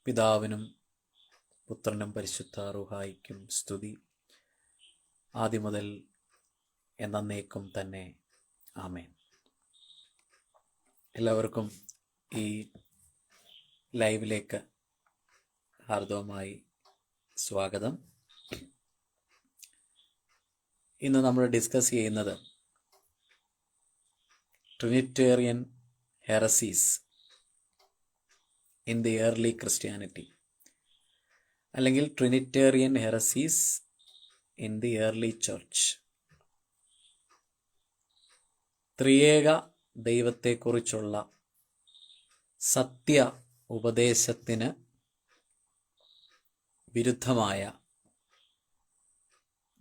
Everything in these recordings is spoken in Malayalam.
പിതാവിനും പുത്രനും പരിശുദ്ധ റൂഹായിക്കും സ്തുതി, ആദിമുതൽ എന്നേക്കും തന്നെ. ആമേൻ. എല്ലാവർക്കും ഈ ലൈവിലേക്ക് ഹാർദവമായി സ്വാഗതം. ഇന്ന് നമ്മൾ ഡിസ്കസ് ചെയ്യുന്നത് trinitarian heresies in the early Christianity, അല്ലെങ്കിൽ trinitarian heresies in the early church. ത്രിയേക ദൈവത്തെക്കുറിച്ചുള്ള സത്യ ഉപദേശത്തിന് വിരുദ്ധമായ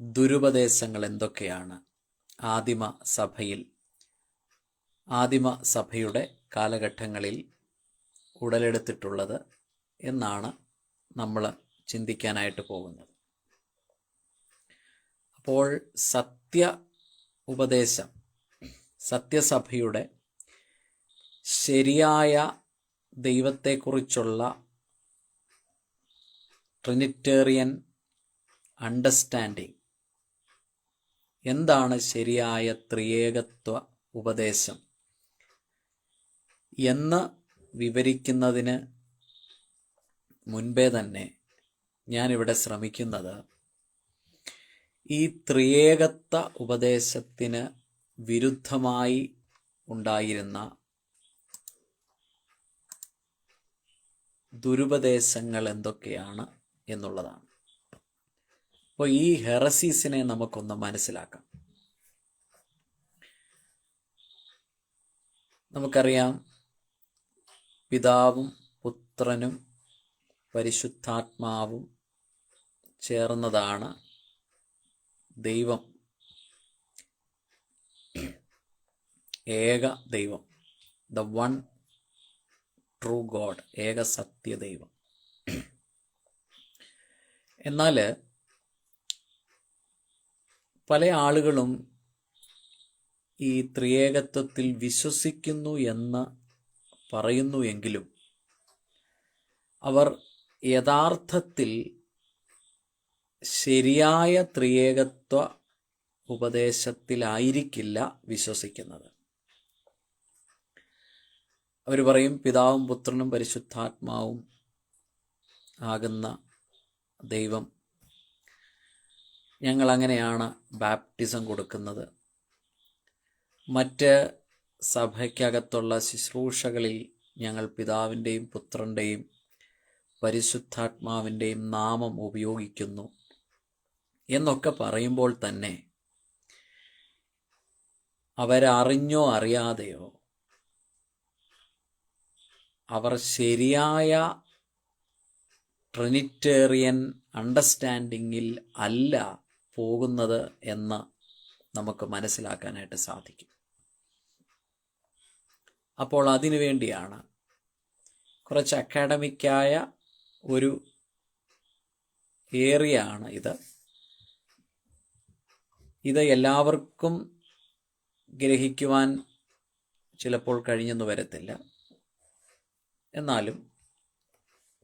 ദുരുപദേശങ്ങൾ എന്തൊക്കെയാണ് ആദിമ സഭയുടെ കാലഘട്ടങ്ങളിൽ ഉടലെടുത്തിട്ടുള്ളത് എന്നാണ് നമ്മൾ ചിന്തിക്കാനായിട്ട് പോകുന്നത്. അപ്പോൾ സത്യസഭയുടെ ശരിയായ ദൈവത്തെക്കുറിച്ചുള്ള ട്രിനിറ്റേറിയൻ അണ്ടർസ്റ്റാൻഡിങ്, എന്താണ് ശരിയായ ത്രിയേകത്വ ഉപദേശം എന്ന് വിവരിക്കുന്നതിന് മുൻപേ തന്നെ ഞാനിവിടെ ശ്രമിക്കുന്നത് ഈ ത്രിയേകത്വ ഉപദേശത്തിന് വിരുദ്ധമായി ഉണ്ടായിരുന്ന ദുരുപദേശങ്ങൾ എന്തൊക്കെയാണ് എന്നുള്ളതാണ്. അപ്പോൾ ഈ ഹെറസീസിനെ നമുക്കൊന്ന് മനസ്സിലാക്കാം. നമുക്കറിയാം, പിതാവും പുത്രനും പരിശുദ്ധാത്മാവും ചേർന്നതാണ് ദൈവം, ഏക ദൈവം, ദ വൺ ട്രൂ ഗോഡ്, ഏക സത്യ ദൈവം. എന്നാൽ പല ആളുകളും ഈ ത്രിയേകത്വത്തിൽ വിശ്വസിക്കുന്നു എന്ന് പറയുന്നു എങ്കിലും അവർ യഥാർത്ഥത്തിൽ ശരിയായ ത്രിയേകത്വ ഉപദേശത്തിലായിരിക്കില്ല വിശ്വസിക്കുന്നത്. അവർ പറയും, പിതാവും പുത്രനും പരിശുദ്ധാത്മാവും ആകുന്ന ദൈവം, ഞങ്ങളങ്ങനെയാണ് ബാപ്റ്റിസം കൊടുക്കുന്നത്, മറ്റ് സഭയ്ക്കകത്തുള്ള ശുശ്രൂഷകളിൽ ഞങ്ങൾ പിതാവിൻ്റെയും പുത്രൻ്റെയും പരിശുദ്ധാത്മാവിൻ്റെയും നാമം ഉപയോഗിക്കുന്നു എന്നൊക്കെ പറയുമ്പോൾ തന്നെ അവരറിഞ്ഞോ അറിയാതെയോ അവർ ശരിയായ ട്രിനിറ്റേറിയൻ അണ്ടർസ്റ്റാൻഡിങ്ങിൽ അല്ല പോകുന്നത് എന്ന് നമുക്ക് മനസ്സിലാക്കാനായിട്ട് സാധിക്കും. അപ്പോൾ അതിനു വേണ്ടിയാണ് കുറച്ച് അക്കാഡമിക്കായ ഒരു ഏരിയ ആണ് ഇത് എല്ലാവർക്കും ഗ്രഹിക്കുവാൻ ചിലപ്പോൾ കഴിഞ്ഞെന്ന് വരത്തില്ല. എന്നാലും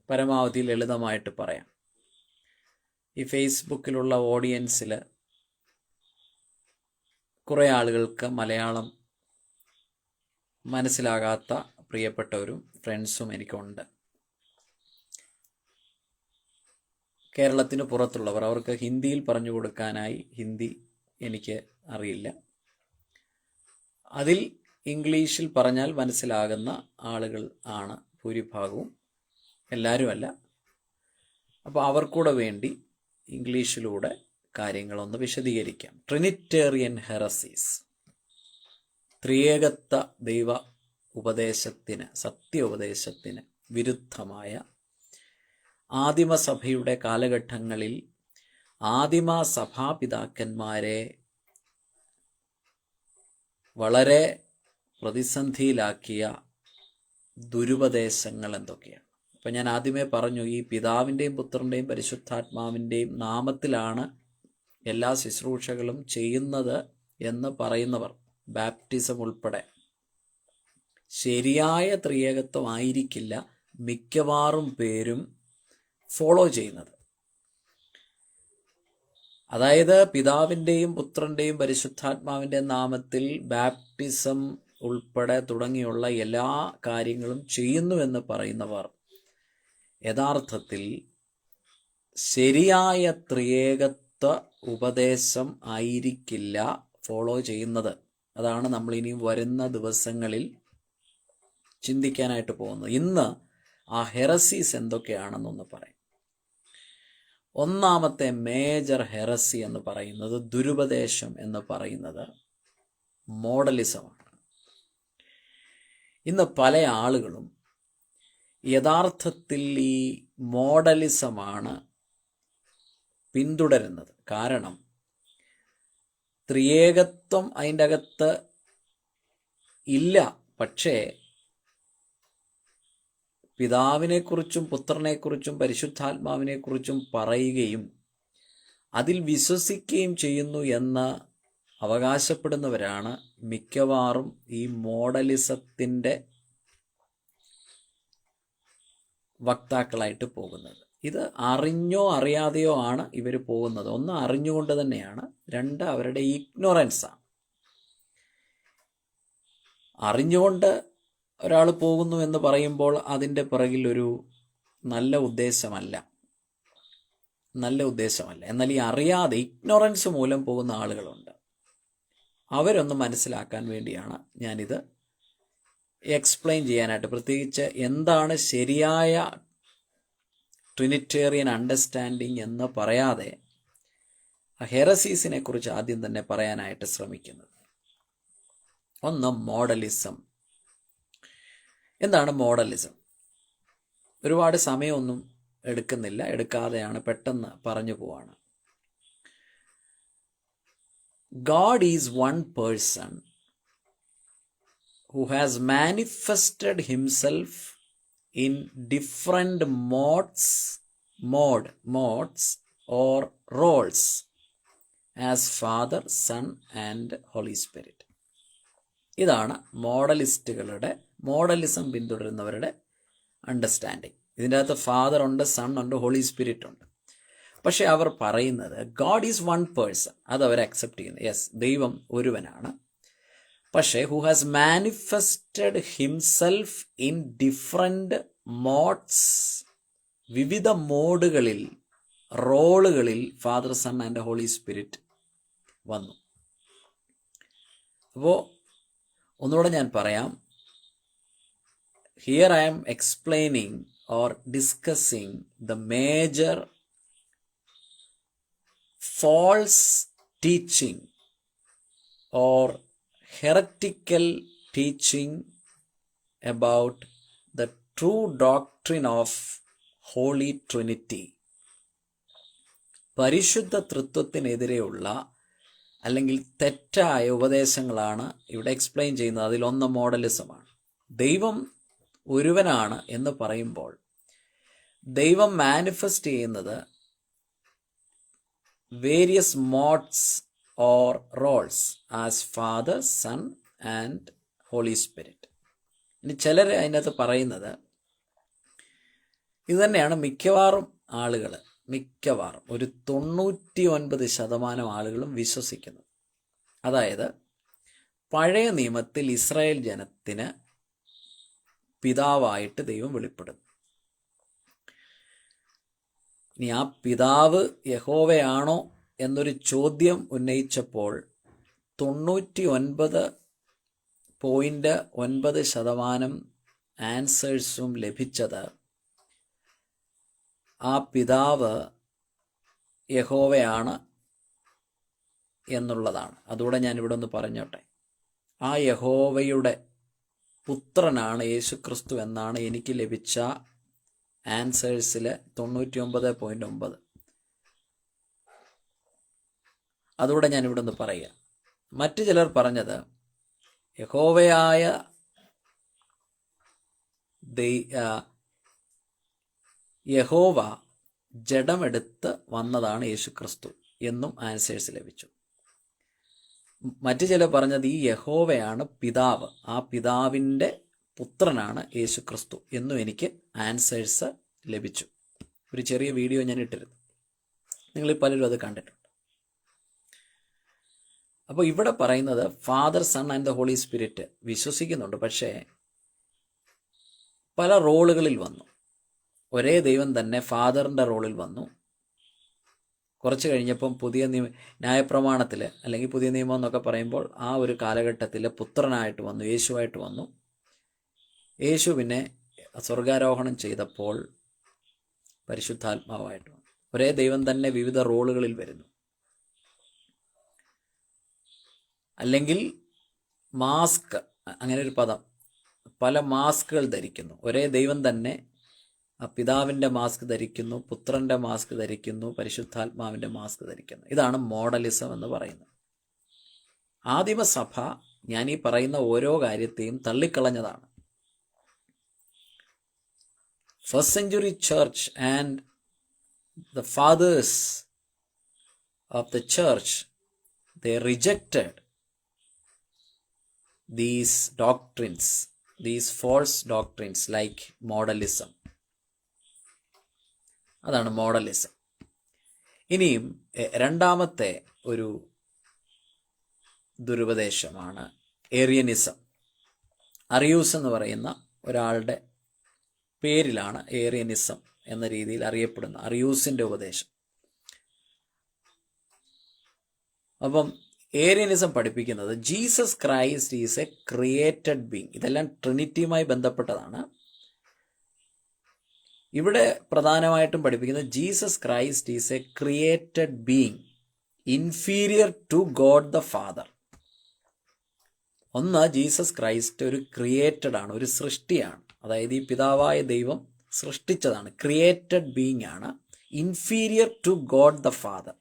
പരമാവധി ലളിതമായിട്ട് പറയാം. ഈ ഫേസ്ബുക്കിലുള്ള ഓഡിയൻസിൽ കുറേ ആളുകൾക്ക് മലയാളം മനസ്സിലാകാത്ത പ്രിയപ്പെട്ടവരും ഫ്രണ്ട്സും എനിക്കുണ്ട്. കേരളത്തിന് പുറത്തുള്ളവർ, അവർക്ക് ഹിന്ദിയിൽ പറഞ്ഞു കൊടുക്കാനായി ഹിന്ദി എനിക്ക് അറിയില്ല. അതിൽ ഇംഗ്ലീഷിൽ പറഞ്ഞാൽ മനസ്സിലാകുന്ന ആളുകൾ ആണ് ഭൂരിഭാഗവും, എല്ലാവരുമല്ല. അപ്പോൾ അവർക്കൂടെ വേണ്ടി ഇംഗ്ലീഷിലൂടെ കാര്യങ്ങളൊന്ന് വിശദീകരിക്കാം. ട്രിനിറ്റേറിയൻ ഹെറസീസ്, ത്രിയേകത്വ ദൈവ ഉപദേശത്തിന്, സത്യോപദേശത്തിന് വിരുദ്ധമായ ആദിമസഭയുടെ കാലഘട്ടങ്ങളിൽ ആദിമ സഭാപിതാക്കന്മാരെ വളരെ പ്രതിസന്ധിയിലാക്കിയ ദുരുപദേശങ്ങൾ എന്തൊക്കെയാണ്? അപ്പം ഞാൻ ആദ്യമേ പറഞ്ഞു, ഈ പിതാവിൻ്റെയും പുത്രൻ്റെയും പരിശുദ്ധാത്മാവിൻ്റെയും നാമത്തിലാണ് എല്ലാ ശുശ്രൂഷകളും ചെയ്യുന്നത് എന്ന് പറയുന്നവർ, ബാപ്റ്റിസം ഉൾപ്പെടെ, ശരിയായ ത്രിയേകത്വം ആയിരിക്കില്ല മിക്കവാറും പേരും ഫോളോ ചെയ്യുന്നത്. അതായത് പിതാവിൻ്റെയും പുത്രൻ്റെയും പരിശുദ്ധാത്മാവിൻ്റെയും നാമത്തിൽ ബാപ്റ്റിസം ഉൾപ്പെടെ തുടങ്ങിയുള്ള എല്ലാ കാര്യങ്ങളും ചെയ്യുന്നുവെന്ന് പറയുന്നവർ യഥാർത്ഥത്തിൽ ശരിയായ ത്രിയേകത്വ ഉപദേശം ആയിരിക്കില്ല ഫോളോ ചെയ്യുന്നത്. അതാണ് നമ്മൾ ഇനി വരുന്ന ദിവസങ്ങളിൽ ചിന്തിക്കാനായിട്ട് പോകുന്നത്. ഇന്ന് ആ ഹെറസീസ് എന്തൊക്കെയാണെന്നൊന്ന് പറയാം. ഒന്നാമത്തെ മേജർ ഹെറസി എന്ന് പറയുന്നത്, ദുരുപദേശം എന്ന് പറയുന്നത് മോഡലിസമാണ്. ഇന്ന് പല ആളുകളും യഥാർത്ഥത്തിൽ ഈ മോഡലിസമാണ് പിന്തുടരുന്നത്. കാരണം ത്രിയേകത്വം അതിൻ്റെ അകത്ത് ഇല്ല. പക്ഷേ പിതാവിനെക്കുറിച്ചും പുത്രനെക്കുറിച്ചും പരിശുദ്ധാത്മാവിനെക്കുറിച്ചും പറയുകയും അതിൽ വിശ്വസിക്കുകയും ചെയ്യുന്നു എന്ന് അവകാശപ്പെടുന്നവരാണ് മിക്കവാറും ഈ മോഡലിസത്തിൻ്റെ വക്താക്കളായിട്ട് പോകുന്നത്. ഇത് അറിഞ്ഞോ അറിയാതെയോ ആണ് ഇവർ പോകുന്നത്. ഒന്ന്, അറിഞ്ഞുകൊണ്ട് തന്നെയാണ്. രണ്ട്, അവരുടെ ഇഗ്നോറൻസാണ്. അറിഞ്ഞുകൊണ്ട് ഒരാൾ പോകുന്നു എന്ന് പറയുമ്പോൾ അതിൻ്റെ പിറകിൽ ഒരു നല്ല ഉദ്ദേശമല്ല. എന്നാൽ ഈ അറിയാതെ ഇഗ്നോറൻസ് മൂലം പോകുന്ന ആളുകളുണ്ട്. അവരൊന്ന് മനസ്സിലാക്കാൻ വേണ്ടിയാണ് ഞാനിത് എക്സ്പ്ലെയിൻ ചെയ്യാനായിട്ട്, പ്രത്യേകിച്ച് എന്താണ് ശരിയായ ട്രിനിറ്റേറിയൻ അണ്ടർസ്റ്റാൻഡിങ് എന്ന് പറയാതെ ഹെറസീസിനെ കുറിച്ച് ആദ്യം തന്നെ പറയാനായിട്ട് ശ്രമിക്കുന്നത്. ഒന്ന്, മോഡലിസം. എന്താണ് മോഡലിസം? ഒരുപാട് സമയമൊന്നും എടുക്കാതെയാണ്, പെട്ടെന്ന് പറഞ്ഞു പോവാണ്. God is one person who has manifested himself in different modes or roles as Father, Son and Holy Spirit. ഇതാണ് മോഡലിസം പിന്തുടരുന്നവരുടെ അണ്ടർസ്റ്റാൻഡിങ്. ഇതിൻ്റെ അകത്ത് ഫാദർ ഉണ്ട്, സൺ ഉണ്ട്, ഹോളി സ്പിരിറ്റ് ഉണ്ട്. പക്ഷെ അവർ പറയുന്നത് ഗോഡ് ഈസ് വൺ പേഴ്സൺ. അത് അവർ അക്സെപ്റ്റ് ചെയ്യുന്നു. യെസ്, ദൈവം ഒരുവനാണ്. പക്ഷേ who has manifested himself in different modes, വിവിധ മോഡുകളിൽ, റോളുകളിൽ Father, sun and Holy Spirit വന്നു. അപ്പോൾ ഒന്നുകൂടെ ഞാൻ പറയാം. Here I am explaining or discussing the major false teaching or heretical teaching about the true doctrine of Holy Trinity. പരിശുദ്ധ തൃത്വത്തിനെതിരെയുള്ള അല്ലെങ്കിൽ തെറ്റായ ഉപദേശങ്ങളാണ് ഇവിടെ എക്സ്പ്ലെയിൻ ചെയ്യുന്നത്. അതിലൊന്ന് മോഡലിസമാണ്. ദൈവം ഒരുവനാണ് എന്ന് പറയുമ്പോൾ ദൈവം മാനിഫെസ്റ്റ് ചെയ്യുന്നത് various modes or roles as father, sun and Holy Spirit. ഇനി ചിലർ അതിനകത്ത് പറയുന്നത് ഇതുതന്നെയാണ് മിക്കവാറും ഒരു 99% ആളുകളും വിശ്വസിക്കുന്നത്. അതായത് പഴയ നിയമത്തിൽ ഇസ്രായേൽ ജനത്തിന് പിതാവായിട്ട് ദൈവം വെളിപ്പെടുന്നു. ഇനി ആ പിതാവ് യഹോവയാണോ എന്നൊരു ചോദ്യം ഉന്നയിച്ചപ്പോൾ 99.9% ആൻസേഴ്സും ലഭിച്ചത് ആ പിതാവ് യഹോവയാണ് എന്നുള്ളതാണ്. അതുകൂടെ ഞാനിവിടെ ഒന്ന് പറഞ്ഞോട്ടെ. ആ യഹോവയുടെ പുത്രനാണ് യേശുക്രിസ്തു എന്നാണ് എനിക്ക് ലഭിച്ച ആൻസേഴ്സിൽ 99.9. അതുകൂടെ ഞാനിവിടെ ഒന്ന് പറയുക. മറ്റു ചിലർ പറഞ്ഞത് യഹോവയായ യഹോവ ജഡമെടുത്ത് വന്നതാണ് യേശുക്രിസ്തു എന്നും ആൻസേഴ്സ് ലഭിച്ചു. മറ്റു ചിലർ പറഞ്ഞത് ഈ യഹോവയാണ് പിതാവ്, ആ പിതാവിൻ്റെ പുത്രനാണ് യേശു ക്രിസ്തു എന്നും എനിക്ക് ആൻസേഴ്സ് ലഭിച്ചു. ഒരു ചെറിയ വീഡിയോ ഞാൻ ഇട്ടിരുന്നു, നിങ്ങളിൽ പലരും അത് കണ്ടിട്ടുണ്ട്. അപ്പോൾ ഇവിടെ പറയുന്നത് father, sun and the Holy Spirit വിശ്വസിക്കുന്നുണ്ട്, പക്ഷേ പല റോളുകളിൽ വന്നു. ഒരേ ദൈവം തന്നെ ഫാദറിൻ്റെ റോളിൽ വന്നു. കുറച്ച് കഴിഞ്ഞപ്പം പുതിയ ന്യായപ്രമാണത്തിൽ അല്ലെങ്കിൽ പുതിയ നിയമം എന്നൊക്കെ പറയുമ്പോൾ ആ ഒരു കാലഘട്ടത്തിൽ പുത്രനായിട്ട് വന്നു, യേശുവായിട്ട് വന്നു. യേശു പിന്നെ സ്വർഗാരോഹണം ചെയ്തപ്പോൾ പരിശുദ്ധാത്മാവായിട്ട് വന്നു. ഒരേ ദൈവം തന്നെ വിവിധ റോളുകളിൽ വരുന്നു. അല്ലെങ്കിൽ മാസ്ക്, അങ്ങനെ ഒരു പദം, പല മാസ്കുകൾ ധരിക്കുന്നു. ഒരേ ദൈവം തന്നെ പിതാവിൻ്റെ മാസ്ക് ധരിക്കുന്നു, പുത്രൻ്റെ മാസ്ക് ധരിക്കുന്നു, പരിശുദ്ധാത്മാവിൻ്റെ മാസ്ക് ധരിക്കുന്നു. ഇതാണ് മോഡലിസം എന്ന് പറയുന്നത്. ആദിമസഭ ഞാൻ ഈ പറയുന്ന ഓരോ കാര്യത്തെയും തള്ളിക്കളഞ്ഞതാണ്. First century church and the fathers of the church, they rejected these doctrines, these false doctrines like modalism. അതാണ് മോഡലിസം. ഇനിയും രണ്ടാമത്തെ ഒരു ദുരുപദേശമാണ് ഏറിയനിസം. അറിയൂസ് എന്ന് പറയുന്ന ഒരാളുടെ പേരിലാണ് ഏറിയനിസം എന്ന രീതിയിൽ അറിയപ്പെടുന്ന അറിയൂസിൻ്റെ ഉപദേശം. അപ്പം ഏറിയനിസം പഠിപ്പിക്കുന്നത് Jesus Christ is a created being. ഇതെല്ലാം ട്രിനിറ്റിയുമായി ബന്ധപ്പെട്ടതാണ്. ഇവിടെ പ്രധാനമായിട്ടും പഠിപ്പിക്കുന്നത് Jesus Christ is a created being inferior to God the father. ഒന്ന്, ജീസസ് ക്രൈസ്റ്റ് ഒരു ക്രിയേറ്റഡ് ആണ്, ഒരു സൃഷ്ടിയാണ്. അതായത് ഈ പിതാവായ ദൈവം സൃഷ്ടിച്ചതാണ്, ക്രിയേറ്റഡ് ബീങ് ആണ്. Inferior to God the father,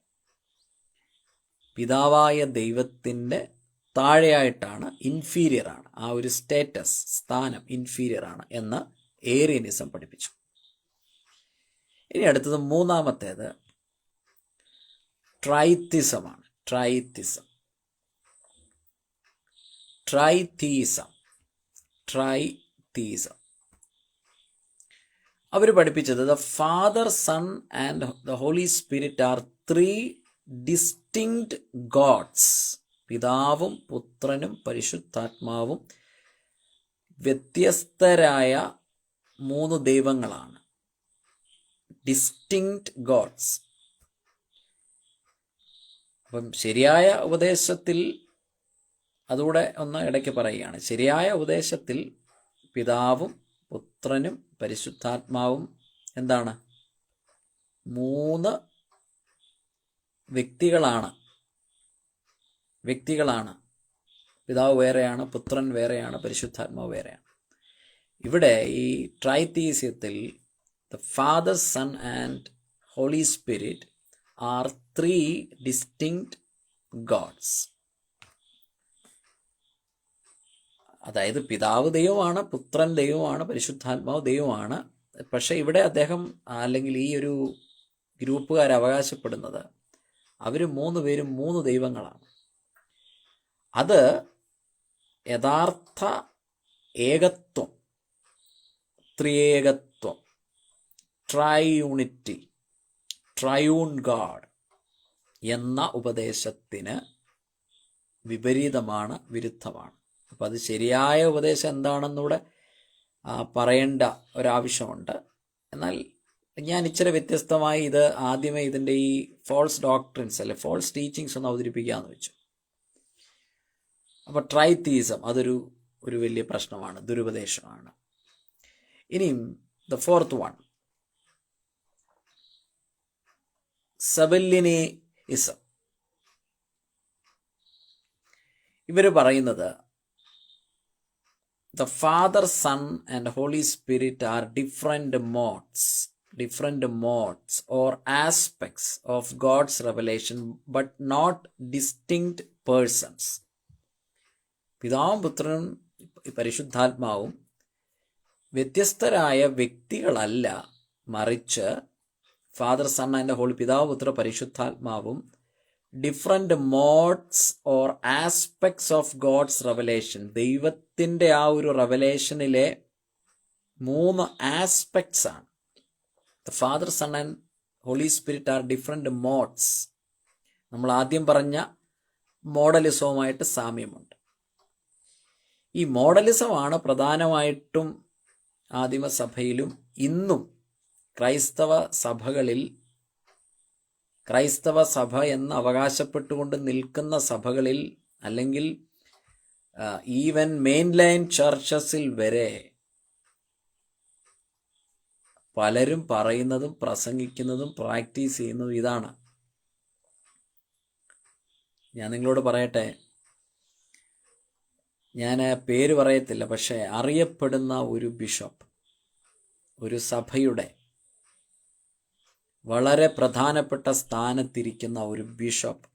പിതാവായ ദൈവത്തിൻ്റെ താഴെയായിട്ടാണ്, ഇൻഫീരിയർ ആണ്. ആ ഒരു സ്റ്റേറ്റസ്, സ്ഥാനം ഇൻഫീരിയർ ആണ് എന്ന് ഏറിയനിസം പഠിപ്പിച്ചു. ഇനി അടുത്തത് മൂന്നാമത്തേത് ട്രൈത്തിസമാണ്. ട്രൈത്തീസം അവർ പഠിപ്പിച്ചത് the father, sun and the Holy Spirit are three distinct gods. പിതാവും പുത്രനും പരിശുദ്ധാത്മാവും വ്യത്യസ്തരായ മൂന്ന് ദൈവങ്ങളാണ്. Distinct God's. അപ്പം ശരിയായ ഉപദേശത്തിൽ, അതുകൂടെ ഒന്ന് ഇടയ്ക്ക് പറയുകയാണ്, ശരിയായ ഉപദേശത്തിൽ പിതാവും പുത്രനും പരിശുദ്ധാത്മാവും എന്താണ്? മൂന്ന് വ്യക്തികളാണ്. പിതാവ് വേറെയാണ്, പുത്രൻ വേറെയാണ്, പരിശുദ്ധാത്മാവ് വേറെയാണ്. ഇവിടെ ഈ ട്രൈത്തീസ്യത്തിൽ the father, sun and Holy Spirit are three distinct gods. അതായത് പിതാവ് ദൈവമാണ്, പുത്രൻ ദൈവമാണ്, പരിശുദ്ധാത്മാവ് ദൈവമാണ്. പക്ഷേ ഇവിടെ അദ്ദേഹം അല്ലെങ്കിൽ ഈ ഒരു ഗ്രൂപ്പുകാർ അവകാശപ്പെടുന്നത് അവർ മൂന്ന് പേരും മൂന്ന് ദൈവങ്ങളാണ്. അത് യഥാർത്ഥ ഏകത്വം, ത്രിയേകത്വം, ട്രൈയൂണിറ്റി, ട്രയൂൺ ഗാഡ് എന്ന ഉപദേശത്തിന് വിപരീതമാണ്, വിരുദ്ധമാണ്. അപ്പോൾ അത് ശരിയായ ഉപദേശം എന്താണെന്നൂടെ പറയേണ്ട ഒരാവശ്യമുണ്ട്. എന്നാൽ ഞാൻ ഇച്ചിരി വ്യത്യസ്തമായി ഇത് ആദ്യമേ ഇതിൻ്റെ ഈ ഫോൾസ് ഡോക്ട്രിൻസ് അല്ലെ ഫോൾസ് ടീച്ചിങ്സ് ഒന്ന് അവതരിപ്പിക്കാമെന്ന് വെച്ചു. അപ്പോൾ ട്രൈത്തീസം അതൊരു വലിയ പ്രശ്നമാണ്, ദുരുപദേശമാണ്. ഇനിയും ദ ഫോർത്ത് വൺ, സബല്ലിനിസം. ഇവർ പറയുന്നത് the Father, Son and Holy Spirit are different modes or aspects of God's revelation, but not distinct persons. പിതാവും പുത്രനും പരിശുദ്ധാത്മാവും വ്യത്യസ്തരായ വ്യക്തികളല്ല, മറിച്ച് ഫാദർ, സൺ ആൻഡ് ഹോളി, പിതാവ്, പുത്ര, പരിശുദ്ധാത്മാവും different modes or aspects of God's revelation. ദൈവത്തിൻ്റെ ആ ഒരു റെവലേഷനിലെ 3 ആസ്പെക്ട്സ് ആണ്. The father, sun and Holy Spirit are different modes. നമ്മൾ ആദ്യം പറഞ്ഞ മോഡലിസവുമായിട്ട് സാമ്യമുണ്ട്. ഈ മോഡലിസമാണ് പ്രധാനമായിട്ടും ആദിമസഭയിലും ഇന്നും ക്രൈസ്തവ സഭകളിൽ, ക്രൈസ്തവ സഭ എന്ന് അവകാശപ്പെട്ടുകൊണ്ട് നിൽക്കുന്ന സഭകളിൽ, അല്ലെങ്കിൽ ഈവൻ മെയിൻലൈൻ ചർച്ചസിൽ വരെ പലരും പറയുന്നതും പ്രസംഗിക്കുന്നതും പ്രാക്ടീസ് ചെയ്യുന്നതും ഇതാണ്. ഞാൻ നിങ്ങളോട് പറയട്ടെ, ഞാൻ പേര് പറയത്തില്ല, പക്ഷേ അറിയപ്പെടുന്ന ഒരു ബിഷപ്പ്, ഒരു സഭയുടെ വളരെ പ്രധാനപ്പെട്ട സ്ഥാനത്തിരിക്കുന്ന ഒരു ബിഷപ്പ്,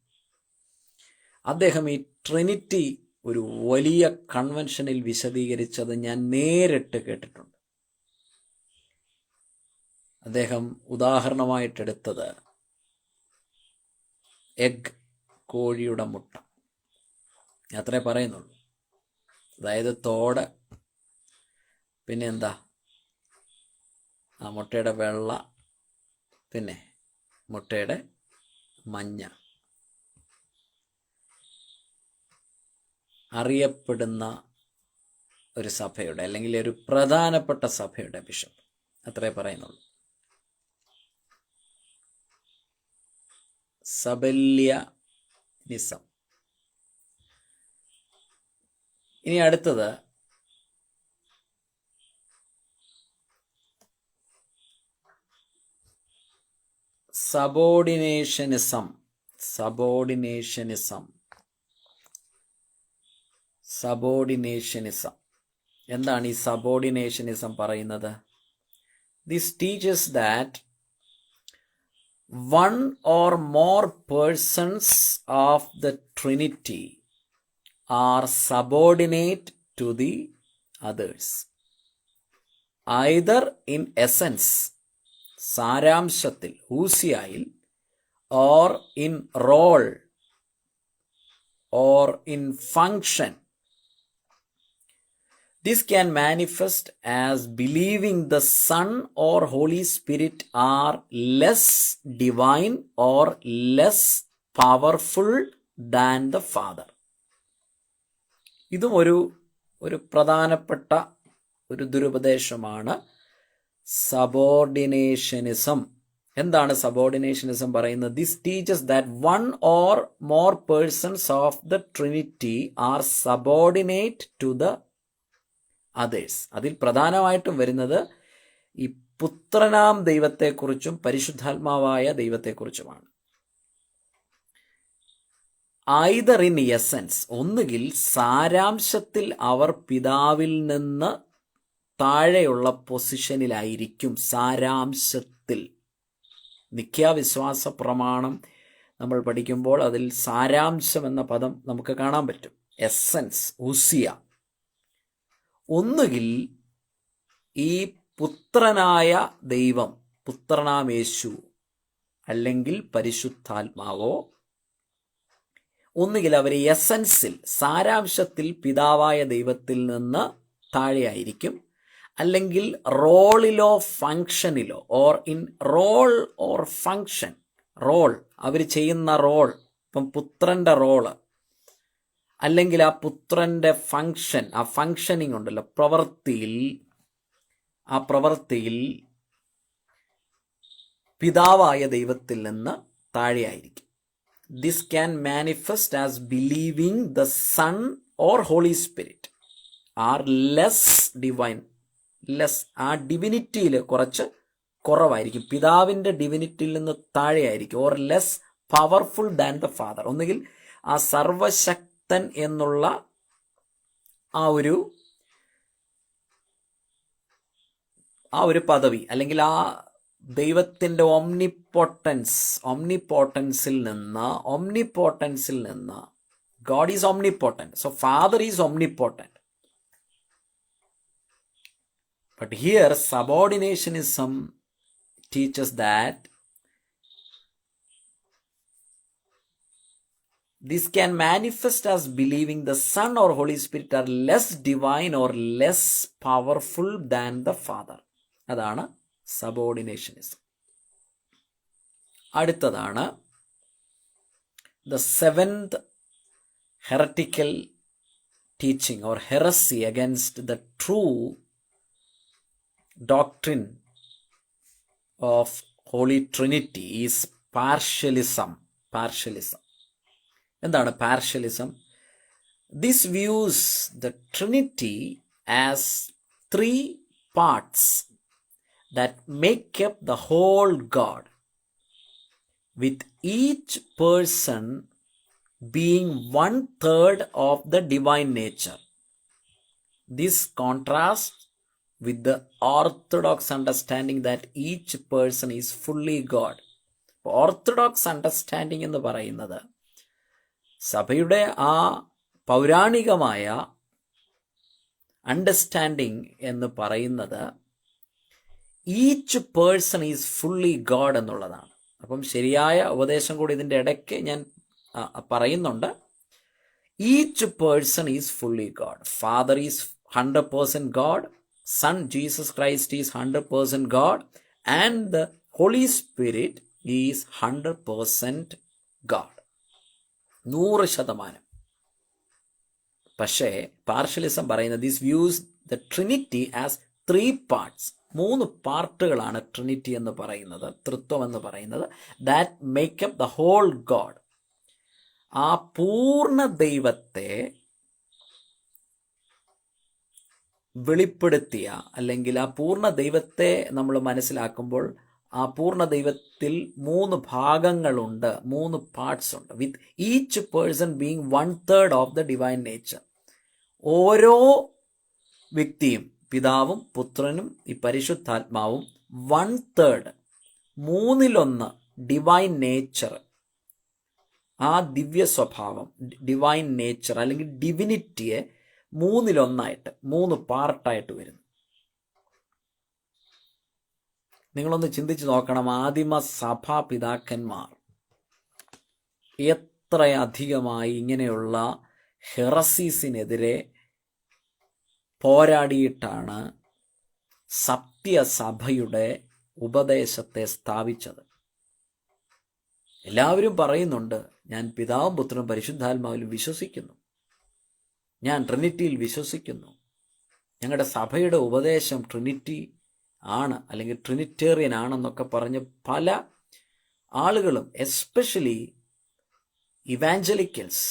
അദ്ദേഹം ഈ ട്രിനിറ്റി ഒരു വലിയ കൺവെൻഷനിൽ വിശദീകരിച്ചത് ഞാൻ നേരിട്ട് കേട്ടിട്ടുണ്ട്. അദ്ദേഹം ഉദാഹരണമായിട്ടെടുത്തത് എഗ്, കോഴിയുടെ മുട്ട, അത്രേ പറയുന്നുള്ളൂ. അതായത് തോട്, പിന്നെ എന്താ, ആ മുട്ടയുടെ വെള്ള, പിന്നെ മുട്ടയുടെ മഞ്ഞ. അറിയപ്പെടുന്ന ഒരു സഭയുടെ, അല്ലെങ്കിൽ ഒരു പ്രധാനപ്പെട്ട സഭയുടെ ബിഷപ്പ്, അത്രേ പറയുന്നുള്ളൂ. സബല്യനിസം. ഇനി അടുത്തത് സബോർഡിനേഷനിസം. സബോർഡിനേഷനിസം എന്താണ് ഈ സബോർഡിനേഷനിസം പറയുന്നത്? This teaches that one or more persons of the Trinity are subordinate to the others, either in essence, സാരാംശത്തിൽ, ഊസിയായിൽ, or in role or in function. This can manifest as believing the Son or Holy Spirit are less divine or less powerful than the Father. ഇതും ഒരു പ്രധാനപ്പെട്ട ഒരു ദുരുപദേശമാണ് സബോർഡിനേഷനിസം. എന്താണ് സബോർഡിനേഷനിസം പറയുന്നത്? This teaches that one or more persons of the Trinity are subordinate to the others. അതിൽ പ്രധാനമായിട്ടും വരുന്നത് ഈ പുത്രനാം ദൈവത്തെക്കുറിച്ചും പരിശുദ്ധാത്മാവായ ദൈവത്തെക്കുറിച്ചുമാണ്. ഐദർ ഇൻ എസൻസ്, ഒന്നുകിൽ സാരാംശത്തിൽ അവർ പിതാവിൽ നിന്ന് താഴെയുള്ള പൊസിഷനിലായിരിക്കും. സാരാംശത്തിൽ. നിഖ്യാവിശ്വാസ പ്രമാണം നമ്മൾ പഠിക്കുമ്പോൾ അതിൽ സാരാംശം എന്ന പദം നമുക്ക് കാണാൻ പറ്റും. Essence, Uzziah. ഒന്നുകിൽ ഈ പുത്രനായ ദൈവം, പുത്രനാം യേശു, അല്ലെങ്കിൽ പരിശുദ്ധാത്മാവോ, ഒന്നുകിൽ അവർ എസൻസിൽ, സാരാംശത്തിൽ പിതാവായ ദൈവത്തിൽ നിന്ന് താഴെയായിരിക്കും, അല്ലെങ്കിൽ റോളിലോ ഫങ്ഷനിലോ, or in role or function. Role, അവർ ചെയ്യുന്ന റോൾ, ഇപ്പം പുത്രൻ്റെ റോള്, അല്ലെങ്കിൽ ആ പുത്രൻ്റെ ഫങ്ഷൻ, ആ ഫങ്ഷനിങ് ഉണ്ടല്ലോ, പ്രവൃത്തിയിൽ, ആ പ്രവൃത്തിയിൽ പിതാവായ ദൈവത്തിൽ നിന്ന് താഴെയായിരിക്കും. This can manifest as believing the Son or Holy Spirit are less divine. Less, ആ ഡിവിനിറ്റിയിൽ കുറച്ച് കുറവായിരിക്കും, പിതാവിൻ്റെ ഡിവിനിറ്റിയിൽ നിന്ന് താഴെയായിരിക്കും. Or less powerful than the Father. ഒന്നുകിൽ ആ സർവശക്തൻ എന്നുള്ള ആ ഒരു പദവി, അല്ലെങ്കിൽ ആ ദൈവത്തിൻ്റെ ഒംനിപോട്ടൻസിൽ നിന്ന് God is omnipotent. So Father is omnipotent. But here subordinationism teaches that this can manifest as believing the Son or Holy Spirit are less divine or less powerful than the Father. അതാണ് സബോർഡിനേഷനിസം. അടുത്തതാണ് the seventh heretical teaching or heresy against the true doctrine of Holy Trinity is partialism. എന്താണ് partialism? This views the Trinity as three parts that make up the whole God, with each person being 1/3 of the divine nature. This contrasts with the orthodox understanding that each person is fully God. Orthodox understanding എന്ന് പറയുന്നത് സഭയുടെ ആ പൗരാണികമായ അണ്ടർസ്റ്റാൻഡിങ് എന്ന് പറയുന്നത് each person is fully God എന്നുള്ളതാണ്. അപ്പം ശരിയായ ഉപദേശം കൂടി ഇതിൻ്റെ ഇടയ്ക്ക് ഞാൻ പറയുന്നുണ്ട്. Each person is fully God. Father is 100% God, Son Jesus Christ is 100% God, and the Holy Spirit is 100% God. 100%. പക്ഷേ പാർഷ്യലിസം പറയുന്നത് this views the Trinity as 3 parts. 3 പാർട്ടുകളാണ് ട്രിനിറ്റി എന്ന് പറയുന്നത്, തൃത്വം എന്ന് പറയുന്നത്. That make up the whole God. ആ പൂർണ്ണ ദൈവത്തെ വെളിപ്പെടുത്തിയ, അല്ലെങ്കിൽ ആ പൂർണ്ണ ദൈവത്തെ നമ്മൾ മനസ്സിലാക്കുമ്പോൾ ആ പൂർണ്ണ ദൈവത്തിൽ 3 ഭാഗങ്ങളുണ്ട്, 3 പാർട്സ് ഉണ്ട്. With each person being 1/3 of the divine nature. ഓരോ വ്യക്തിയും, പിതാവും പുത്രനും ഈ പരിശുദ്ധാത്മാവും 1/3, 3/1 ഡിവൈൻ നേച്ചർ, ആ ദിവ്യ സ്വഭാവം, ഡിവൈൻ നേച്ചർ അല്ലെങ്കിൽ ഡിവിനിറ്റിയെ 3/1 3 പാർട്ടായിട്ട് വരുന്നു. നിങ്ങളൊന്ന് ചിന്തിച്ച് നോക്കണം. ആദിമ സഭാ പിതാക്കന്മാർ എത്രയധികമായി ഇങ്ങനെയുള്ള ഹെറസീസിനെതിരെ പോരാടിയിട്ടാണ് സത്യസഭയുടെ ഉപദേശത്തെ സ്ഥാപിച്ചത്. എല്ലാവരും പറയുന്നുണ്ട്, ഞാൻ പിതാവും പുത്രനും പരിശുദ്ധാത്മാവിലും വിശ്വസിക്കുന്നു, ഞാൻ ട്രിനിറ്റിയിൽ വിശ്വസിക്കുന്നു, ഞങ്ങളുടെ സഭയുടെ ഉപദേശം ട്രിനിറ്റി ആണ് അല്ലെങ്കിൽ ട്രിനിറ്റേറിയൻ ആണെന്നൊക്കെ പറഞ്ഞ് പല ആളുകളും, എസ്പെഷ്യലി ഇവാഞ്ചലിക്കൽസ്,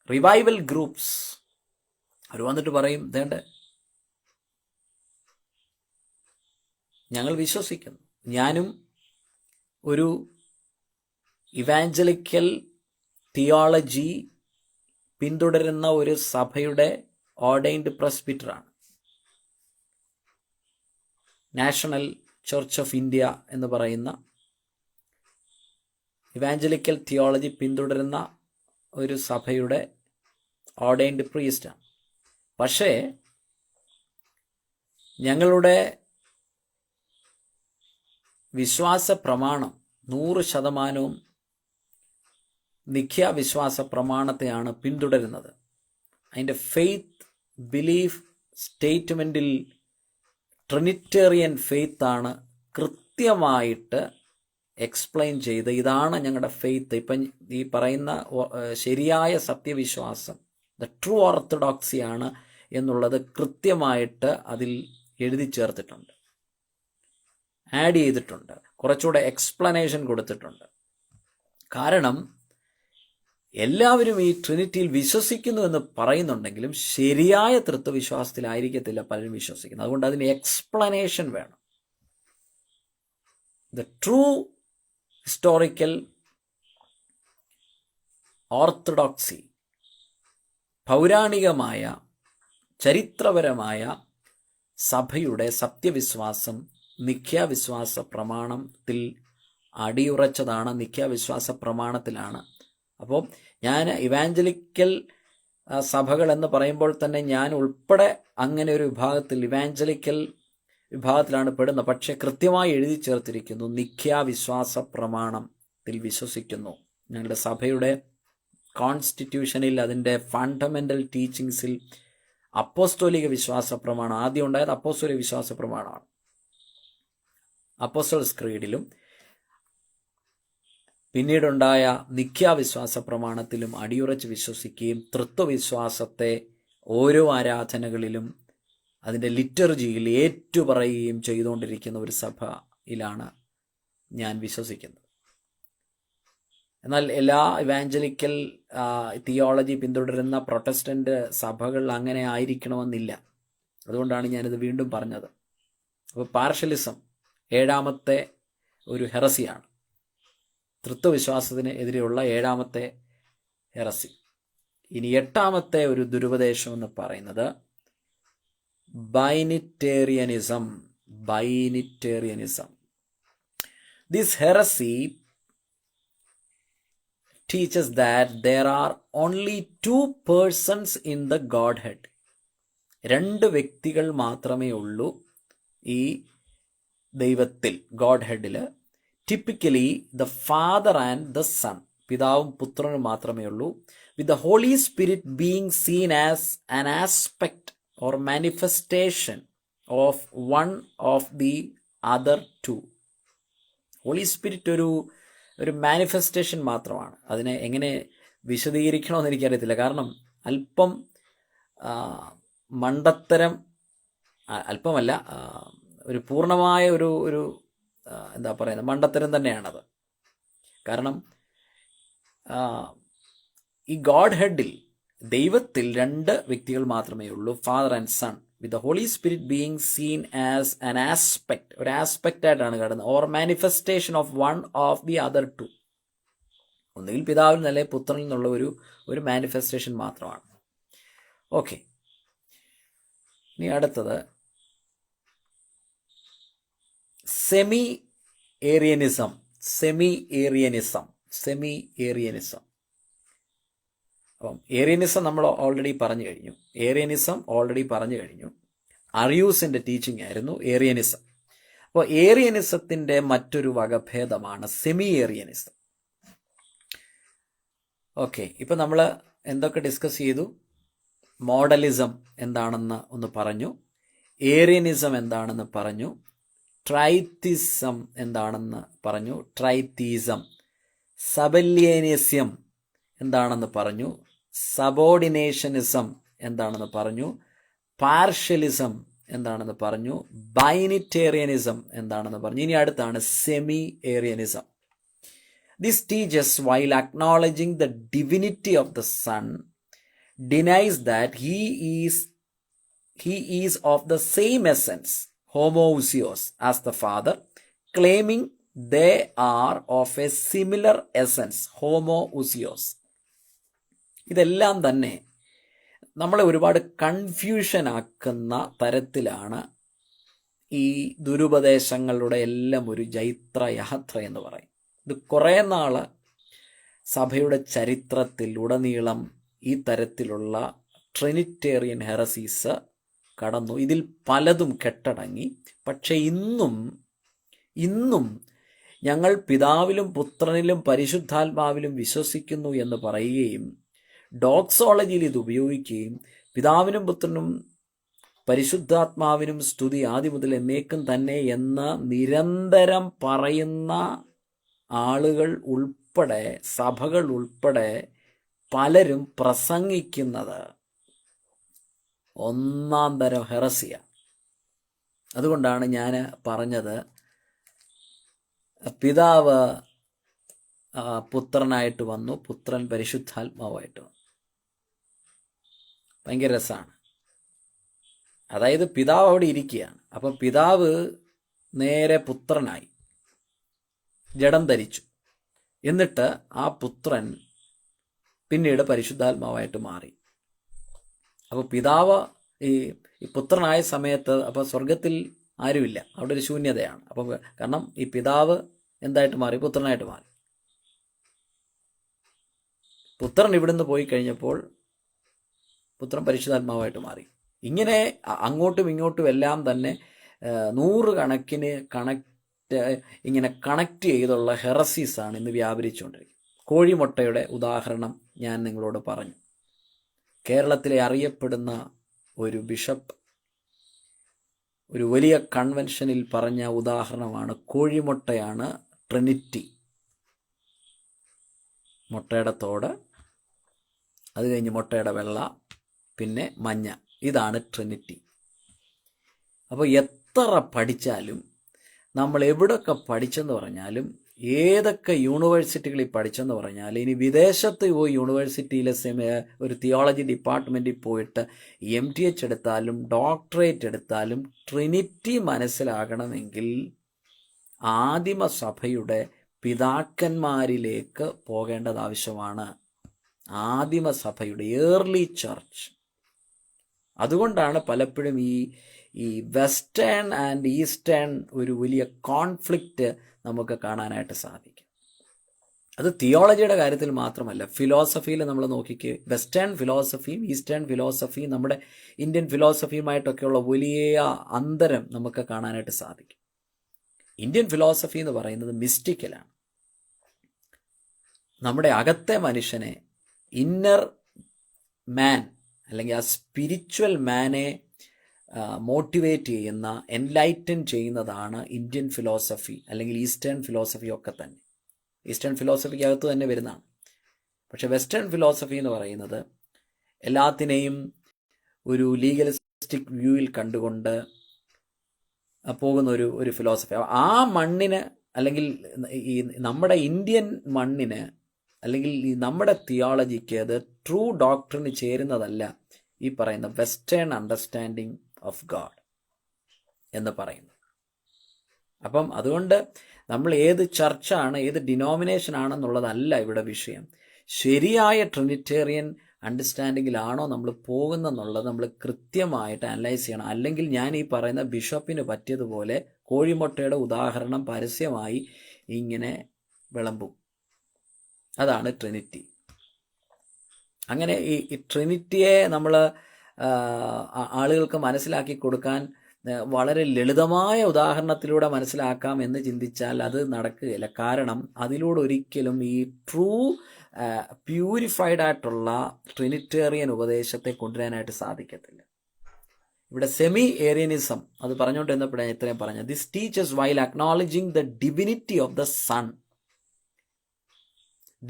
റിവൈവൽ ഗ്രൂപ്പ്സ്, അവർ വന്നിട്ട് പറയും, വേണ്ട ഞങ്ങൾ വിശ്വസിക്കുന്നു. ഞാനും ഒരു ഇവാഞ്ചലിക്കൽ തിയോളജി പിന്തുടരുന്ന ഒരു സഭയുടെ ഓർഡൈൻഡ് പ്രസ്ബിറ്ററാണ്. നാഷണൽ ചർച്ച് ഓഫ് ഇന്ത്യ എന്ന് പറയുന്ന ഇവാഞ്ചലിക്കൽ തിയോളജി പിന്തുടരുന്ന ഒരു സഭയുടെ ഓർഡൈൻഡ് പ്രീസ്റ്റാണ്. പക്ഷേ ഞങ്ങളുടെ വിശ്വാസ പ്രമാണം 100% നിഖ്യ വിശ്വാസ പ്രമാണത്തെയാണ് പിന്തുടരുന്നത്. അതിൻ്റെ ഫെയ്ത്ത് ബിലീഫ് സ്റ്റേറ്റ്മെൻറ്റിൽ ട്രിനിറ്റേറിയൻ ഫെയ്ത്താണ് കൃത്യമായിട്ട് എക്സ്പ്ലെയിൻ ചെയ്ത്, ഇതാണ് ഞങ്ങളുടെ ഫെയ്ത്ത്, ഇപ്പം ഈ പറയുന്ന ശരിയായ സത്യവിശ്വാസം, ദ ട്രൂ ഓർത്തഡോക്സിയാണ് എന്നുള്ളത് കൃത്യമായിട്ട് അതിൽ എഴുതി ചേർത്തിട്ടുണ്ട്, ആഡ് ചെയ്തിട്ടുണ്ട്, കുറച്ചുകൂടെ എക്സ്പ്ലനേഷൻ കൊടുത്തിട്ടുണ്ട്. കാരണം എല്ലാവരും ഈ ട്രിനിറ്റിയിൽ വിശ്വസിക്കുന്നു എന്ന് പറയുന്നുണ്ടെങ്കിലും ശരിയായ തൃത്വവിശ്വാസത്തിലായിരിക്കത്തില്ല പലരും വിശ്വസിക്കുന്നത്. അതുകൊണ്ട് അതിന് എക്സ്പ്ലനേഷൻ വേണം. ദ ട്രൂ ഹിസ്റ്റോറിക്കൽ ഓർത്തഡോക്സി, പൗരാണികമായ ചരിത്രപരമായ സഭയുടെ സത്യവിശ്വാസം നിഖ്യാവിശ്വാസ പ്രമാണത്തിൽ അടിയുറച്ചതാണ്, നിഖ്യാവിശ്വാസ പ്രമാണത്തിലാണ്. അപ്പോൾ ഞാൻ ഇവാഞ്ചലിക്കൽ സഭകൾ എന്ന് പറയുമ്പോൾ തന്നെ ഞാൻ ഉൾപ്പെടെ അങ്ങനെ ഒരു വിഭാഗത്തിൽ, ഇവാഞ്ചലിക്കൽ വിഭാഗത്തിലാണ് പെടുന്നത്. പക്ഷേ കൃത്യമായി എഴുതി ചേർത്തിരിക്കുന്നു, നിഖ്യാവിശ്വാസ പ്രമാണത്തിൽ വിശ്വസിക്കുന്നു. ഞങ്ങളുടെ സഭയുടെ കോൺസ്റ്റിറ്റ്യൂഷനിൽ, അതിൻ്റെ ഫണ്ടമെൻ്റൽ ടീച്ചിങ്സിൽ അപ്പോസ്തോലിക വിശ്വാസ പ്രമാണം ആദ്യം ഉണ്ടായത് അപ്പോസ്തോലിക വിശ്വാസ പ്രമാണമാണ്. അപ്പോസ്തലസ് ക്രീഡിലും പിന്നീടുണ്ടായ നിഖ്യാവിശ്വാസ പ്രമാണത്തിലും അടിയുറച്ച് വിശ്വസിക്കുകയും തൃത്വവിശ്വാസത്തെ ഓരോ ആരാധനകളിലും അതിൻ്റെ ലിറ്റർജിയിൽ ഏറ്റുപറയുകയും ചെയ്തുകൊണ്ടിരിക്കുന്ന ഒരു സഭയിലാണ് ഞാൻ വിശ്വസിക്കുന്നത്. എന്നാൽ എല്ലാ ഇവാഞ്ചലിക്കൽ തിയോളജി പിന്തുടരുന്ന പ്രൊട്ടസ്റ്റൻ്റ് സഭകൾ അങ്ങനെ ആയിരിക്കണമെന്നില്ല. അതുകൊണ്ടാണ് ഞാനിത് വീണ്ടും പറഞ്ഞത്. അപ്പോൾ പാർഷ്യലിസം ഏഴാമത്തെ ഒരു ഹെറസിയാണ്, തൃത്വവിശ്വാസത്തിന് എതിരെയുള്ള ഏഴാമത്തെ ഹെറസി. ഇനി എട്ടാമത്തെ ഒരു ദുരുപദേശം എന്ന് പറയുന്നത് binitarianism. This heresy teaches that there are only two persons in the Godhead. രണ്ട് വ്യക്തികൾ മാത്രമേ ഉള്ളൂ ഈ ദൈവത്തിൽ, ഗോഡ്-ഹെഡിൽ. Typically the Father and the Son, പിതാവും പുത്രനും മാത്രമേ ഉള്ളൂ. With the Holy Spirit being seen as an aspect or manifestation of one of the other two. Holy Spirit ഒരു മാനിഫെസ്റ്റേഷൻ മാത്രമാണ്. അതിനെ എങ്ങനെ വിശദീകരിക്കണമെന്ന് എനിക്കറിയത്തില്ല. കാരണം അല്പം മണ്ടത്തരം, അല്പമല്ല, ഒരു പൂർണ്ണമായ ഒരു എന്താ പറയുന്നത്, മണ്ടത്തരം തന്നെയാണത്. കാരണം ഈ ഗോഡ് ഹെഡിൽ, ദൈവത്തിൽ രണ്ട് വ്യക്തികൾ മാത്രമേ ഉള്ളൂ, father and son, with the Holy Spirit being seen as an aspect, ഒരു ആസ്പെക്റ്റ് ആയിട്ടാണ് കാണുന്നത്, or manifestation of one of the other two. ഒന്നുകിൽ പിതാവിൽ നിന്നല്ലേ പുത്രനിൽ നിന്നുള്ള ഒരു മാനിഫെസ്റ്റേഷൻ മാത്രമാണ്. ഓക്കെ, ഇനി അടുത്തത് സെമി ഏറിയനിസം. അപ്പം ഏറിയനിസം നമ്മൾ ഓൾറെഡി പറഞ്ഞു കഴിഞ്ഞു. അറിയൂസിൻ്റെ ടീച്ചിങ് ആയിരുന്നു ഏറിയനിസം. അപ്പോൾ ഏറിയനിസത്തിൻ്റെ മറ്റൊരു വകഭേദമാണ് സെമി ഏറിയനിസം. ഓക്കെ, ഇപ്പം നമ്മൾ എന്തൊക്കെ ഡിസ്കസ് ചെയ്തു? മോഡലിസം എന്താണെന്ന് ഒന്ന് പറഞ്ഞു, ഏറിയനിസം എന്താണെന്ന് പറഞ്ഞു, ട്രൈത്തിസം എന്താണെന്ന് പറഞ്ഞു, ട്രൈത്തീസം, സബല്യേനിസം എന്താണെന്ന് പറഞ്ഞു, സബോർഡിനേഷനിസം എന്താണെന്ന് പറഞ്ഞു, പാർഷ്യലിസം എന്താണെന്ന് പറഞ്ഞു, ബൈനിറ്റേറിയനിസം എന്താണെന്ന് പറഞ്ഞു. ഇനി അടുത്താണ് semi ഏറിയനിസം. This teaches, while acknowledging the divinity of the Son, denies that he is of the same essence, homoousios, as the Father, claiming they are of a similar essence, homoousios. ഇതെല്ലാം തന്നെ നമ്മളെ ഒരുപാട് കൺഫ്യൂഷൻ ആക്കുന്ന തരത്തിലാണ് ഈ ദുരുപദേശങ്ങളുടെ എല്ലാം ഒരു ജൈത്രയാത്ര എന്ന് പറയും. ഇത് കുറേ നാൾ സഭയുടെ ചരിത്രത്തിൽ ഉടനീളം ഈ തരത്തിലുള്ള ട്രിനിറ്റേറിയൻ ഹെറസീസ് കടന്നു. ഇതിൽ പലതും കെട്ടടങ്ങി. പക്ഷേ ഇന്നും ഞങ്ങൾ പിതാവിലും പുത്രനിലും പരിശുദ്ധാത്മാവിലും വിശ്വസിക്കുന്നു എന്ന് പറയുകയും ഡോക്സോളജിയിൽ ഇത് ഉപയോഗിക്കുകയും പിതാവിനും പുത്രനും പരിശുദ്ധാത്മാവിനും സ്തുതി ആദ്യം മുതൽ എന്നേക്കും തന്നെ എന്ന് നിരന്തരം പറയുന്ന ആളുകൾ ഉൾപ്പെടെ, സഭകൾ ഉൾപ്പെടെ പലരും പ്രസംഗിക്കുന്നത് ഒന്നാം തരം ഹെറസിയ. അതുകൊണ്ടാണ് ഞാൻ പറഞ്ഞത്, പിതാവ് പുത്രനായിട്ട് വന്നു, പുത്രൻ പരിശുദ്ധാത്മാവായിട്ട് വന്നു. ഭയങ്കര രസമാണ്. അതായത് പിതാവ് അവിടെ ഇരിക്കുകയാണ്, അപ്പം പിതാവ് നേരെ പുത്രനായി ജഡം ധരിച്ചു. എന്നിട്ട് ആ പുത്രൻ പിന്നീട് പരിശുദ്ധാത്മാവായിട്ട് മാറി. അപ്പോൾ പിതാവ് ഈ പുത്രനായ സമയത്ത് അപ്പോൾ സ്വർഗത്തിൽ ആരുമില്ല, അവിടെ ഒരു ശൂന്യതയാണ്. അപ്പം കാരണം ഈ പിതാവ് എന്തായിട്ട് മാറി? പുത്രനായിട്ട് മാറി. പുത്രൻ ഇവിടുന്ന് പോയി കഴിഞ്ഞപ്പോൾ പുത്രൻ പരിശുദ്ധാത്മാവായിട്ട് മാറി. ഇങ്ങനെ അങ്ങോട്ടും ഇങ്ങോട്ടും എല്ലാം തന്നെ 100 കണക്കിന് ഇങ്ങനെ കണക്ട് ചെയ്തുള്ള ഹെറസീസാണ് ഇന്ന് വ്യാപരിച്ചുകൊണ്ടിരിക്കുന്നത്. കോഴിമുട്ടയുടെ ഉദാഹരണം ഞാൻ നിങ്ങളോട് പറഞ്ഞു. കേരളത്തിലെ അറിയപ്പെടുന്ന ഒരു ബിഷപ്പ് ഒരു വലിയ കൺവെൻഷനിൽ പറഞ്ഞ ഉദാഹരണമാണ് കോഴിമുട്ടയാണ് ട്രിനിറ്റി. മുട്ടയുടെ തോട്, അത് കഴിഞ്ഞ് മുട്ടയുടെ വെള്ള, പിന്നെ മഞ്ഞ, ഇതാണ് ട്രിനിറ്റി. അപ്പോൾ എത്ര പഠിച്ചാലും, നമ്മൾ എവിടെയൊക്കെ പഠിച്ചെന്ന് പറഞ്ഞാലും, ഏതൊക്കെ യൂണിവേഴ്സിറ്റികളിൽ പഠിച്ചെന്ന് പറഞ്ഞാൽ, ഇനി വിദേശത്ത് പോയി യൂണിവേഴ്സിറ്റിയിലെ ഒരു തിയോളജി ഡിപ്പാർട്ട്മെൻറ്റിൽ പോയിട്ട് MTH എടുത്താലും ഡോക്ടറേറ്റ് എടുത്താലും ട്രിനിറ്റി മനസ്സിലാകണമെങ്കിൽ ആദിമസഭയുടെ പിതാക്കന്മാരിലേക്ക് പോകേണ്ടത് ആവശ്യമാണ്. ആദിമസഭയുടെ ഏർലി ചർച്ച്. അതുകൊണ്ടാണ് പലപ്പോഴും ഈ വെസ്റ്റേൺ ആൻഡ് ഈസ്റ്റേൺ ഒരു വലിയ കോൺഫ്ലിക്റ്റ് നമുക്ക് കാണാനായിട്ട് സാധിക്കും. അത് തിയോളജിയുടെ കാര്യത്തിൽ മാത്രമല്ല, ഫിലോസഫിയിൽ നമ്മൾ നോക്കിക്ക്, വെസ്റ്റേൺ ഫിലോസഫിയും ഈസ്റ്റേൺ ഫിലോസഫിയും നമ്മുടെ ഇന്ത്യൻ ഫിലോസഫിയുമായിട്ടൊക്കെയുള്ള വലിയ അന്തരം നമുക്ക് കാണാനായിട്ട് സാധിക്കും. ഇന്ത്യൻ ഫിലോസഫി എന്ന് പറയുന്നത് മിസ്റ്റിക്കലാണ്. നമ്മുടെ അകത്തെ മനുഷ്യനെ, ഇന്നർ മാൻ അല്ലെങ്കിൽ ആ സ്പിരിച്വൽ മാനെ മോട്ടിവേറ്റ് ചെയ്യുന്ന, എൻലൈറ്റൻ ചെയ്യുന്നതാണ് ഇന്ത്യൻ ഫിലോസഫി അല്ലെങ്കിൽ ഈസ്റ്റേൺ ഫിലോസഫി ഒക്കെ തന്നെ. ഈസ്റ്റേൺ ഫിലോസഫിക്കകത്ത് തന്നെ വരുന്നതാണ്. പക്ഷെ വെസ്റ്റേൺ ഫിലോസഫി എന്ന് പറയുന്നത് എല്ലാത്തിനെയും ഒരു ലീഗലിസ്റ്റിക് വ്യൂവിൽ കണ്ടുകൊണ്ട് പോകുന്ന ഒരു ഫിലോസഫി. ആ മണ്ണിന് അല്ലെങ്കിൽ ഈ നമ്മുടെ ഇന്ത്യൻ മണ്ണിന് അല്ലെങ്കിൽ ഈ നമ്മുടെ തിയോളജിക്ക് അത് ട്രൂ ഡോക്ടറിന് ചേരുന്നതല്ല ഈ പറയുന്ന വെസ്റ്റേൺ അണ്ടർസ്റ്റാൻഡിങ് ഓഫ് ഗാഡ് എന്ന് പറയുന്നു. അപ്പം അതുകൊണ്ട് നമ്മൾ ഏത് ചർച്ചാണ്, ഏത് ഡിനോമിനേഷൻ ആണെന്നുള്ളതല്ല ഇവിടെ വിഷയം. ശരിയായ ട്രിനിറ്റേറിയൻ അണ്ടർസ്റ്റാൻഡിങ്ങിലാണോ നമ്മൾ പോകുന്നെന്നുള്ളത് നമ്മൾ കൃത്യമായിട്ട് അനലൈസ് ചെയ്യണം. അല്ലെങ്കിൽ ഞാൻ ഈ പറയുന്ന ബിഷപ്പിന് പറ്റിയതുപോലെ കോഴിമുട്ടയുടെ ഉദാഹരണം പരസ്യമായി ഇങ്ങനെ വിളമ്പും. അതാണ് ട്രിനിറ്റി. അങ്ങനെ ഈ ട്രിനിറ്റിയെ നമ്മൾ ആളുകൾക്ക് മനസ്സിലാക്കി കൊടുക്കാൻ വളരെ ലളിതമായ ഉദാഹരണത്തിലൂടെ മനസ്സിലാക്കാം എന്ന് ചിന്തിച്ചാൽ അത് നടക്കുകയില്ല. കാരണം അതിലൂടെ ഒരിക്കലും ഈ ട്രൂ പ്യൂരിഫൈഡ് ആയിട്ടുള്ള ട്രിനിറ്റേറിയൻ ഉപദേശത്തെ കൊണ്ടുവരാനായിട്ട് സാധിക്കത്തില്ല. ഇവിടെ സെമി ഏറിയനിസം അത് പറഞ്ഞുകൊണ്ടിരുന്നപ്പോഴാണ് ഇത്രയും പറഞ്ഞത്. This teachers while acknowledging the divinity of the son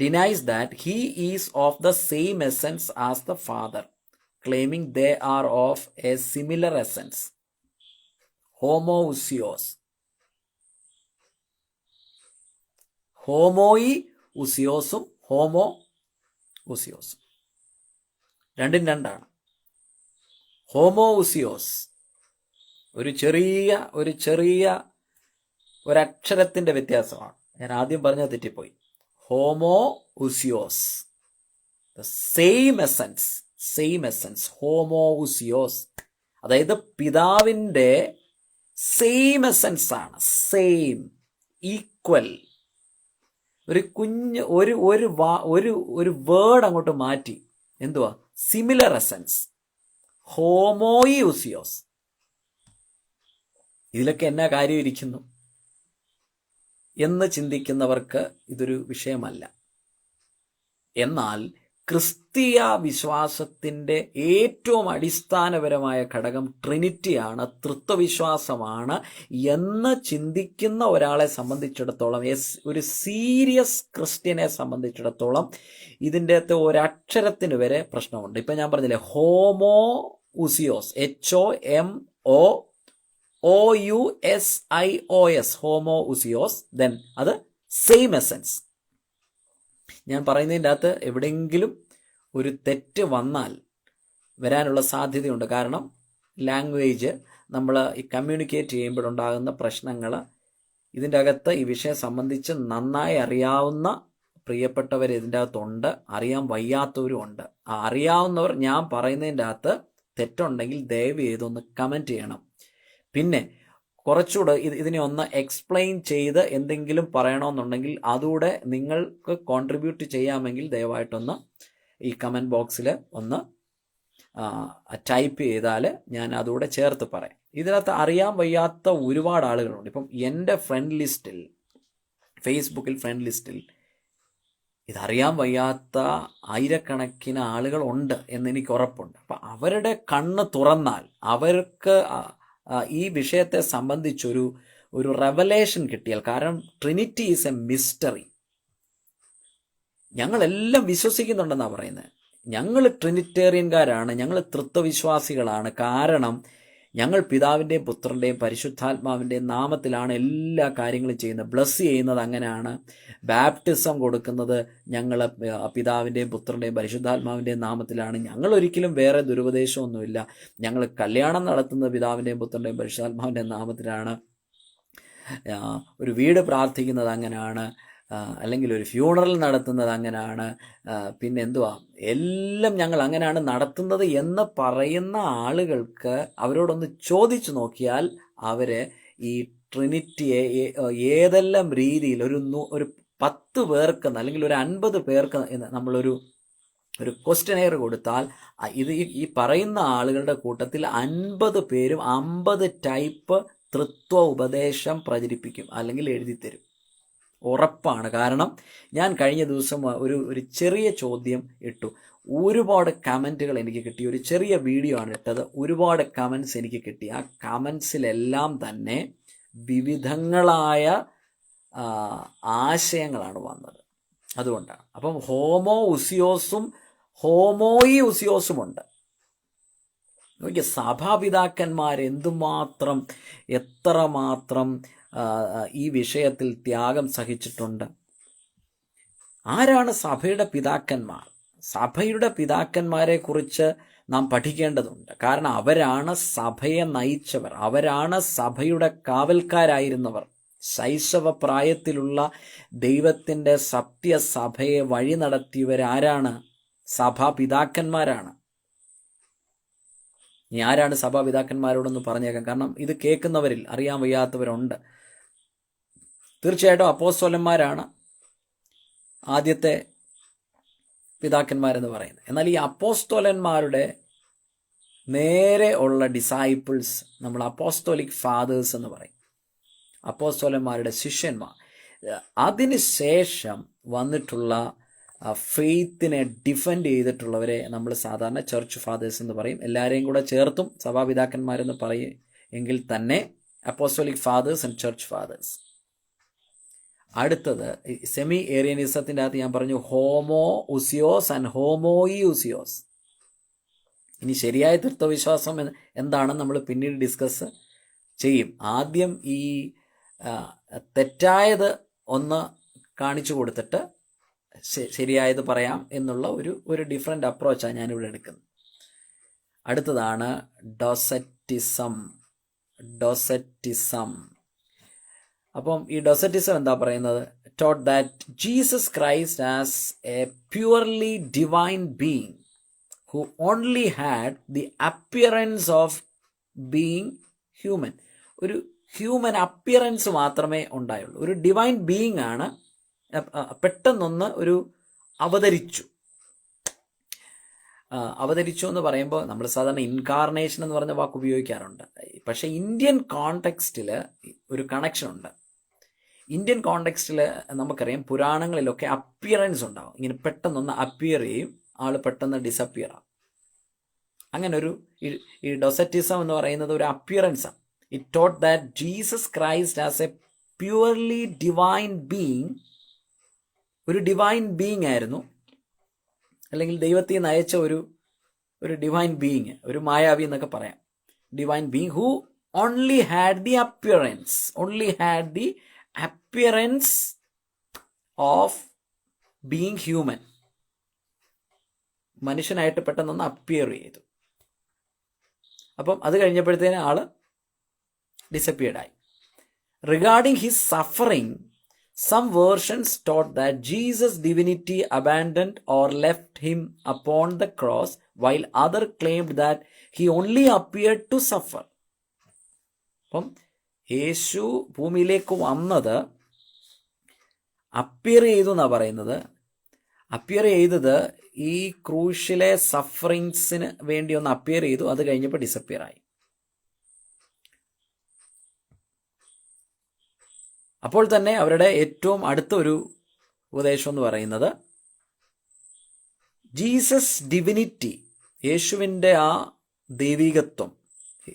denies that he is of the same essence as the Father, claiming they are of a similar essence. Homoousios. Homoi ousiosum homoousiosum രണ്ടും രണ്ടാണ്. ഹോമോഊസിയോസ് ഒരു ചെറിയ ഒരക്ഷരത്തിൻ്റെ വ്യത്യാസമാണ്. ഞാൻ ആദ്യം പറഞ്ഞത് തെറ്റിപ്പോയി. ഹോമോഊസിയോസ്, സെയിം എസൻസ് ഹോമോഊസിയോസ്, അതായത് പിതാവിൻ്റെ സെയിം എസൻസ് ആണ്, സെയിം, ഈക്വൽ. ഒരു കുഞ്ഞ് ഒരു വേർഡ് അങ്ങോട്ട് മാറ്റി, എന്തുവാ, സിമിലർ എസൻസ്, ഹോമോയൂസിയോസ്. ഇതിലൊക്കെ എന്നാ കാര്യം ഇരിക്കുന്നു എന്ന് ചിന്തിക്കുന്നവർക്ക് ഇതൊരു വിഷയമല്ല. എന്നാൽ ക്രിസ്തീയ വിശ്വാസത്തിൻ്റെ ഏറ്റവും അടിസ്ഥാനപരമായ ഘടകം ട്രിനിറ്റിയാണ്, തൃത്വവിശ്വാസമാണ് എന്ന് ചിന്തിക്കുന്ന ഒരാളെ സംബന്ധിച്ചിടത്തോളം, ഒരു സീരിയസ് ക്രിസ്ത്യനെ സംബന്ധിച്ചിടത്തോളം ഇതിൻ്റെ അകത്ത് ഒരക്ഷരത്തിന് വരെ പ്രശ്നമുണ്ട്. ഇപ്പം ഞാൻ പറഞ്ഞില്ലേ, ഹോമോഊസിയോസ്, HOMOOUSIOS, ഹോമോഊസിയോസ്, ദെൻ അത് സെയിം എസൻസ്. ഞാൻ പറയുന്നതിൻ്റെ അകത്ത് എവിടെയെങ്കിലും ഒരു തെറ്റ് വരാനുള്ള സാധ്യതയുണ്ട്. കാരണം ലാംഗ്വേജ് നമ്മൾ ഈ കമ്മ്യൂണിക്കേറ്റ് ചെയ്യുമ്പോഴുണ്ടാകുന്ന പ്രശ്നങ്ങൾ, ഇതിൻ്റെ അകത്ത് ഈ വിഷയം സംബന്ധിച്ച് നന്നായി അറിയാവുന്ന പ്രിയപ്പെട്ടവർ ഇതിൻ്റെ അകത്തുണ്ട്, അറിയാൻ വയ്യാത്തവരും ഉണ്ട്. ആ അറിയാവുന്നവർ ഞാൻ പറയുന്നതിൻ്റെ അകത്ത് തെറ്റുണ്ടെങ്കിൽ ദയവ് ചെയ്തൊന്ന് കമൻറ്റ് ചെയ്യണം. പിന്നെ കുറച്ചുകൂടെ ഇതിനെ ഒന്ന് എക്സ്പ്ലെയിൻ ചെയ്ത് എന്തെങ്കിലും പറയണമെന്നുണ്ടെങ്കിൽ അതുകൂടെ നിങ്ങൾക്ക് കോൺട്രിബ്യൂട്ട് ചെയ്യാമെങ്കിൽ ദയവായിട്ടൊന്ന് ഈ കമൻറ്റ് ബോക്സിൽ ഒന്ന് ടൈപ്പ് ചെയ്താൽ ഞാൻ അതുകൂടെ ചേർത്ത് പറയാം. ഇതിനകത്ത് അറിയാൻ വയ്യാത്ത ഒരുപാട് ആളുകളുണ്ട്. ഇപ്പം എൻ്റെ ഫ്രണ്ട് ലിസ്റ്റിൽ, ഫേസ്ബുക്കിൽ ഫ്രണ്ട് ലിസ്റ്റിൽ ഇതറിയാൻ വയ്യാത്ത ആയിരക്കണക്കിന് ആളുകളുണ്ട് എന്നെനിക്ക് ഉറപ്പുണ്ട്. അപ്പം അവരുടെ കണ്ണ് തുറന്നാൽ അവർക്ക് ഈ വിഷയത്തെ സംബന്ധിച്ചൊരു റെവലേഷൻ കിട്ടിയാൽ, കാരണം ട്രിനിറ്റി ഈസ് എ മിസ്റ്ററി. ഞങ്ങളെല്ലാം വിശ്വസിക്കുന്നുണ്ടെന്നാണ് പറയുന്നത്. ഞങ്ങൾ ട്രിനിറ്റേറിയൻകാരാണ്, ഞങ്ങൾ തൃത്വവിശ്വാസികളാണ്. കാരണം ഞങ്ങൾ പിതാവിൻ്റെയും പുത്രൻ്റെയും പരിശുദ്ധാത്മാവിൻ്റെയും നാമത്തിലാണ് എല്ലാ കാര്യങ്ങളും ചെയ്യുന്നത്. ബ്ലസ് ചെയ്യുന്നത് അങ്ങനെയാണ്. ബാപ്റ്റിസം കൊടുക്കുന്നത് ഞങ്ങൾ പിതാവിൻ്റെയും പുത്രൻ്റെയും പരിശുദ്ധാത്മാവിൻ്റെയും നാമത്തിലാണ്. ഞങ്ങൾ ഒരിക്കലും വേറെ ദുരുപദേശമൊന്നുമില്ല. ഞങ്ങൾ കല്യാണം നടത്തുന്നത് പിതാവിൻ്റെയും പുത്രൻ്റെയും പരിശുദ്ധാത്മാവിൻ്റെയും നാമത്തിലാണ്. ഒരു വീട് പ്രാർത്ഥിക്കുന്നത് അങ്ങനെയാണ്, അല്ലെങ്കിൽ ഒരു ഫ്യൂണറൽ നടത്തുന്നത് അങ്ങനെയാണ്, പിന്നെ എന്തുവാ, എല്ലാം ഞങ്ങൾ അങ്ങനെയാണ് നടത്തുന്നത് എന്ന് പറയുന്ന ആളുകൾക്ക് അവരോടൊന്ന് ചോദിച്ചു നോക്കിയാൽ അവര് ഈ ട്രിനിറ്റിയെ ഏതെല്ലാം രീതിയിൽ ഒരു 10 പേർക്ക് അല്ലെങ്കിൽ ഒരു 50 പേർക്ക് നമ്മളൊരു ക്വസ്റ്റ്യനെയർ കൊടുത്താൽ ഇത് ഈ പറയുന്ന ആളുകളുടെ കൂട്ടത്തിൽ 50 പേരും 50 ടൈപ്പ് തൃത്വ ഉപദേശം പ്രചരിപ്പിക്കും അല്ലെങ്കിൽ എഴുതിത്തരും. ഉറപ്പാണ്. കാരണം ഞാൻ കഴിഞ്ഞ ദിവസം ഒരു ചെറിയ ചോദ്യം ഇട്ടു, ഒരുപാട് കമൻറ്റുകൾ എനിക്ക് കിട്ടി. ഒരു ചെറിയ വീഡിയോ ആണ് ഇട്ടത്, ഒരുപാട് കമൻസ് എനിക്ക് കിട്ടി. ആ കമൻസിലെല്ലാം തന്നെ വിവിധങ്ങളായ ആശയങ്ങളാണ് വന്നത്. അതുകൊണ്ടാണ്. അപ്പം ഹോമോ ഉസിയോസും ഹോമോയി ഉസിയോസുമുണ്ട്. നോക്കിയ സഭാപിതാക്കന്മാർ എന്തുമാത്രം എത്രമാത്രം ഈ വിഷയത്തിൽ ത്യാഗം സഹിച്ചിട്ടുണ്ട്. ആരാണ് സഭയുടെ പിതാക്കന്മാർ? സഭയുടെ പിതാക്കന്മാരെ കുറിച്ച് നാം പഠിക്കേണ്ടതുണ്ട്. കാരണം അവരാണ് സഭയെ നയിച്ചവർ, അവരാണ് സഭയുടെ കാവൽക്കാരായിരുന്നവർ. ശൈശവ പ്രായത്തിലുള്ള ദൈവത്തിൻ്റെ സത്യസഭയെ വഴി നടത്തിയവരാരാണ്? സഭാപിതാക്കന്മാരാണ്. ഇനി ആരാണ് സഭാപിതാക്കന്മാരോടൊന്ന് പറഞ്ഞേക്കാം, കാരണം ഇത് കേൾക്കുന്നവരിൽ അറിയാൻ വയ്യാത്തവരുണ്ട്. തീർച്ചയായിട്ടും അപ്പോസ്തലന്മാരാണ് ആദ്യത്തെ പിതാക്കന്മാരെന്ന് പറയുന്നത്. എന്നാൽ ഈ അപ്പോസ്തലന്മാരുടെ നേരെ ഉള്ള ഡിസൈപ്പിൾസ് നമ്മൾ അപ്പോസ്തോലിക് ഫാദേഴ്സ് എന്ന് പറയും. അപ്പോസ്തലന്മാരുടെ ശിഷ്യന്മാർ. അതിന് ശേഷം വന്നിട്ടുള്ള ഫെയ്ത്തിനെ ഡിഫെൻഡ് ചെയ്തിട്ടുള്ളവരെ നമ്മൾ സാധാരണ ചർച്ച് ഫാദേഴ്സ് എന്ന് പറയും. എല്ലാവരെയും കൂടെ ചേർത്തും സഭാപിതാക്കന്മാരെന്ന് പറയും എങ്കിൽ തന്നെ apostolic fathers and church fathers. അടുത്തത് സെമി ഏറിയനിസത്തിൻ്റെ അകത്ത് ഞാൻ പറഞ്ഞു ഹോമോ ഉസിയോസ് ആൻഡ് ഹോമോയി ഉസിയോസ്. ഇനി ശരിയായ തൃത്വവിശ്വാസം എന്താണെന്ന് നമ്മൾ പിന്നീട് ഡിസ്കസ് ചെയ്യും. ആദ്യം ഈ തെറ്റായത് ഒന്ന് കാണിച്ചു കൊടുത്തിട്ട് ശരിയായത് പറയാം എന്നുള്ള ഒരു ഡിഫറെൻ്റ് അപ്രോച്ചാണ് ഞാനിവിടെ എടുക്കുന്നത്. അടുത്തതാണ് ഡൊസറ്റിസം. അപ്പം ഈ ഡൊസറ്റിസം എന്താ പറയുന്നത്? taught that Jesus Christ as a purely divine being who only had the appearance of being human. ഒരു ഹ്യൂമൻ അപ്പിയറൻസ് മാത്രമേ ഉണ്ടായുള്ളൂ. ഒരു ഡിവൈൻ ബീയിങ് ആണ്, പെട്ടെന്നൊന്ന് അവതരിച്ചു എന്ന് പറയുമ്പോൾ നമ്മൾ സാധാരണ ഇൻകാർണേഷൻ എന്ന് പറഞ്ഞ വാക്ക് ഉപയോഗിക്കാറുണ്ട്. പക്ഷേ ഇന്ത്യൻ കോണ്ടെക്സ്റ്റിൽ ഒരു കണക്ഷൻ ഉണ്ട്. ഇന്ത്യൻ കോണ്ടെക്സ്റ്റിൽ നമുക്കറിയാം പുരാണങ്ങളിലൊക്കെ അപ്പിയറൻസ് ഉണ്ടാവും. ഇങ്ങനെ പെട്ടെന്നൊന്ന് അപ്പിയർ ചെയ്യും, ആൾ പെട്ടെന്ന് ഡിസപ്പിയർ ആവും. അങ്ങനെ ഈ ഡൊസറ്റിസം എന്ന് പറയുന്നത് ഒരു അപ്പിയറൻസാണ്. It taught that Jesus Christ as a purely divine being, ഒരു ഡിവൈൻ ബീയിങ് ആയിരുന്നു, അല്ലെങ്കിൽ ദൈവത്തെ നയിച്ച ഒരു ഡിവൈൻ ബീയിങ്, ഒരു മായാവി എന്നൊക്കെ പറയാം. Divine being who only had the appearance of being human. മനുഷ്യനായിട്ട് പെട്ടെന്നൊന്ന് അപ്പിയർ ചെയ്തു. അപ്പം അത് കഴിഞ്ഞപ്പോഴത്തേന് ആള് ഡിസപ്പിയർഡ് ആയി. Regarding his suffering, some versions taught that Jesus' divinity abandoned or left him upon the cross, while others claimed that he only appeared to suffer. അപ്പം യേശു ഭൂമിയിലേക്ക് വന്നത് അപ്പിയർ ചെയ്തു എന്നാണ് പറയുന്നത്. അപ്പിയർ ചെയ്തത് ഈ ക്രൂശിലെ സഫറിങ്സിന് വേണ്ടി ഒന്ന് അപ്പിയർ ചെയ്തു, അത് കഴിഞ്ഞപ്പോൾ ഡിസപ്പിയർ ആയി. അപ്പോൾ തന്നെ അവരുടെ ഏറ്റവും അടുത്ത ഒരു ഉപദേശം എന്ന് പറയുന്നത് ജീസസ് ഡിവിനിറ്റി, യേശുവിൻ്റെ ആ ദൈവികത്വം,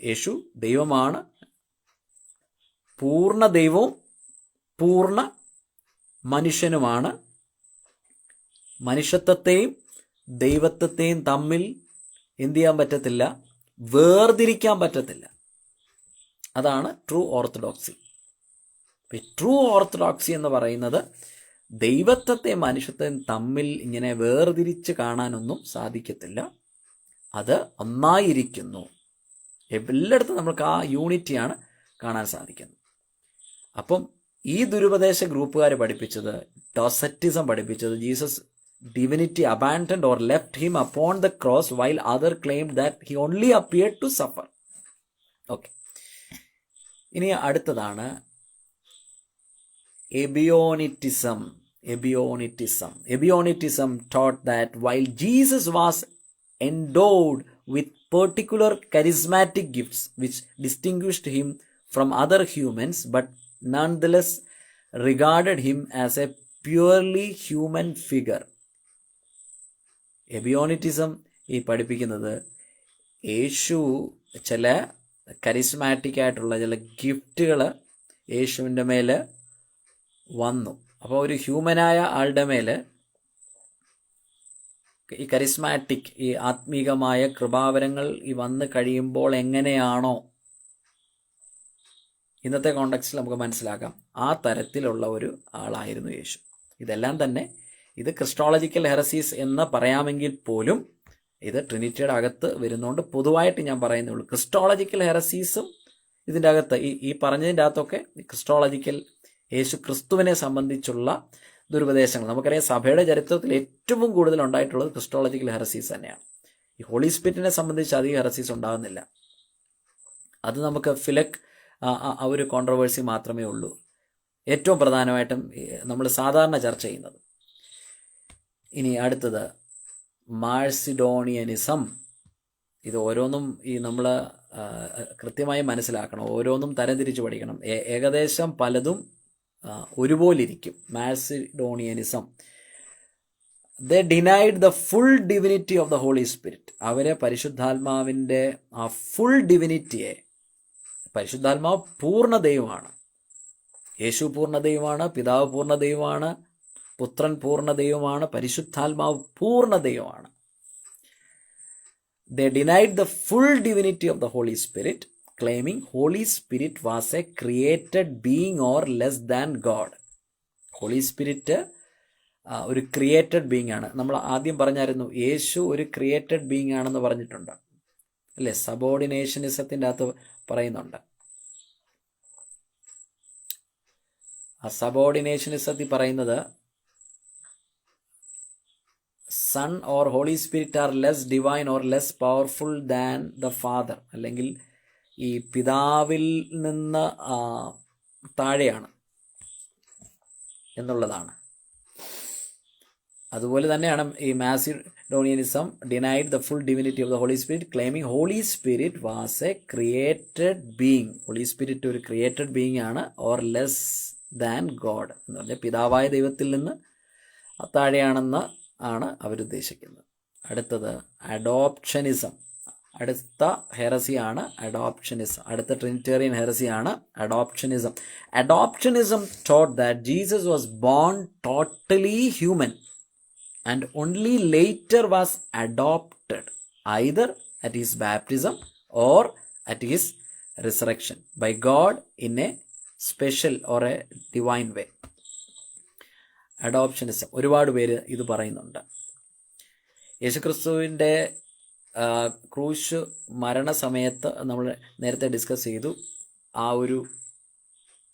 യേശു ദൈവമാണ്, പൂർണ്ണ ദൈവവും പൂർണ്ണ മനുഷ്യനുമാണ്. മനുഷ്യത്വത്തെയും ദൈവത്വത്തെയും തമ്മിൽ എന്ത് ചെയ്യാൻ പറ്റത്തില്ല, വേർതിരിക്കാൻ പറ്റത്തില്ല. അതാണ് ട്രൂ ഓർത്തഡോക്സി. ട്രൂ ഓർത്തഡോക്സി എന്ന് പറയുന്നത് ദൈവത്വത്തെ മനുഷ്യത്വം തമ്മിൽ ഇങ്ങനെ വേർതിരിച്ച് കാണാനൊന്നും സാധിക്കത്തില്ല. അത് ഒന്നായിരിക്കുന്നു. എല്ലായിടത്തും നമുക്ക് ആ യൂണിറ്റിയാണ് കാണാൻ സാധിക്കുന്നത്. അപ്പം ഈ ദുരുപദേശ ഗ്രൂപ്പുകാർ പഠിപ്പിച്ചത്, ഡോസറ്റിസം പഠിപ്പിച്ചത്, Jesus divinity abandoned or left him upon the cross while other claimed that he only appeared to suffer. Okay, ഇനി അടുത്തതാണ് എബിയോണിറ്റിസം. Ebionitism taught that while Jesus was endowed with particular charismatic gifts which distinguished him from other humans, but nonetheless regarded him as a purely human figure. എബിയോണിറ്റിസം ഈ പഠിപ്പിക്കുന്നത് യേശു ചില കരിസ്മാറ്റിക് ആയിട്ടുള്ള ചില ഗിഫ്റ്റുകൾ യേശുവിൻ്റെ മേൽ വന്നു. അപ്പോൾ ഒരു ഹ്യൂമനായ ആളുടെ മേൽ ഈ കരിസ്മാറ്റിക്, ഈ ആത്മീകമായ കൃപാവരങ്ങൾ ഈ വന്ന് കഴിയുമ്പോൾ എങ്ങനെയാണോ ഇന്നത്തെ കോണ്ടെക്സ്റ്റിൽ നമുക്ക് മനസ്സിലാക്കാം, ആ തരത്തിലുള്ള ഒരു ആളായിരുന്നു യേശു. ഇതെല്ലാം തന്നെ ഇത് ക്രിസ്റ്റോളജിക്കൽ ഹെറസീസ് എന്ന് പറയാമെങ്കിൽ പോലും ഇത് ട്രിനിറ്റിയുടെ അകത്ത് വരുന്നതുകൊണ്ട് പൊതുവായിട്ട് ഞാൻ പറയുന്നുള്ളൂ. ക്രിസ്റ്റോളജിക്കൽ ഹെറസീസും ഇതിൻ്റെ അകത്ത് ഈ പറഞ്ഞതിൻ്റെ അകത്തൊക്കെ ക്രിസ്റ്റോളജിക്കൽ യേശു ക്രിസ്തുവിനെ സംബന്ധിച്ചുള്ള ദുരുപദേശങ്ങൾ, നമുക്കറിയാം സഭയുടെ ചരിത്രത്തിൽ ഏറ്റവും കൂടുതൽ ഉണ്ടായിട്ടുള്ളത് ക്രിസ്റ്റോളജിക്കൽ ഹെറസീസ് തന്നെയാണ്. ഈ ഹോളി സ്പിരിറ്റിനെ സംബന്ധിച്ച് അധികം ഹെറസീസ് ഉണ്ടാകുന്നില്ല. അത് നമുക്ക് ഫിലക് ആ ഒരു കോൺട്രവേഴ്സി മാത്രമേ ഉള്ളൂ ഏറ്റവും പ്രധാനമായിട്ടും നമ്മൾ സാധാരണ ചർച്ച ചെയ്യുന്നത്. ഇനി അടുത്തത് മാഴ്സിഡോണിയനിസം. ഇത് ഓരോന്നും നമ്മൾ കൃത്യമായി മനസ്സിലാക്കണം, ഓരോന്നും തരംതിരിച്ച് പഠിക്കണം. ഏകദേശം പലതും ഒരുപോലിരിക്കും. Macedonianism, they denied the full divinity of the Holy Spirit. അവരെ പരിശുദ്ധാത്മാവിൻ്റെ ആ ഫുൾ ഡിവിനിറ്റിയെ, പരിശുദ്ധാത്മാവ് പൂർണ്ണ ദൈവമാണ്, യേശു പൂർണ്ണ ദൈവമാണ്, പിതാവ് പൂർണ്ണ ദൈവമാണ്, പുത്രൻ പൂർണ്ണ ദൈവമാണ്, പരിശുദ്ധാത്മാവ് പൂർണ്ണ ദൈവമാണ്. They denied the full divinity of the Holy Spirit, claiming Holy Spirit was a created being or less than God. Holy Spirit ഒരു ക്രിയേറ്റഡ് ബീങ് ആണ്. നമ്മൾ ആദ്യം പറഞ്ഞായിരുന്നു യേശു ഒരു ക്രിയേറ്റഡ് ബീങ് ആണെന്ന് പറഞ്ഞിട്ടുണ്ട് അല്ലേ? സബോർഡിനേഷനിസത്തിൻ്റെ അകത്ത് പറയുന്നുണ്ട്. ആ സബോർഡിനേഷനിസത്തിൽ പറയുന്നത് Son or Holy Spirit are less divine or less powerful than the Father, അല്ലെങ്കിൽ ഈ പിതാവിൽ നിന്ന് താഴെയാണ് എന്നുള്ളതാണ്. അതുപോലെ തന്നെയാണ് ഈ Macedonianism denied the full divinity of the Holy Spirit, claiming Holy Spirit was a created being. Holy Spirit ഒരു ക്രിയേറ്റഡ് ബീങ് ആണ്, ഓർ ലെസ് ദാൻ ഗോഡ് എന്ന് പറഞ്ഞാൽ പിതാവായ ദൈവത്തിൽ നിന്ന് താഴെയാണെന്ന് ആണ് അവരുദ്ദേശിക്കുന്നത്. അടുത്തത് അഡോപ്ഷനിസം. അടുത്ത ഹെറസിയാണ് അഡോപ്ഷനിസം. അടുത്ത Trinitarian ഹെറസിയാണ് അഡോപ്ഷനിസം. അഡോപ്ഷനിസം taught that Jesus was born totally human and only later was adopted either at his baptism or at his resurrection by God in a special or a divine way. അഡോപ്ഷനിസം ഒരുപാട് പേര് ഇത് പറയുന്നുണ്ട്. യേശുക്രിസ്തുവിൻ്റെ ക്രൂശ് മരണസമയത്ത് നമ്മൾ നേരത്തെ ഡിസ്കസ് ചെയ്തു, ആ ഒരു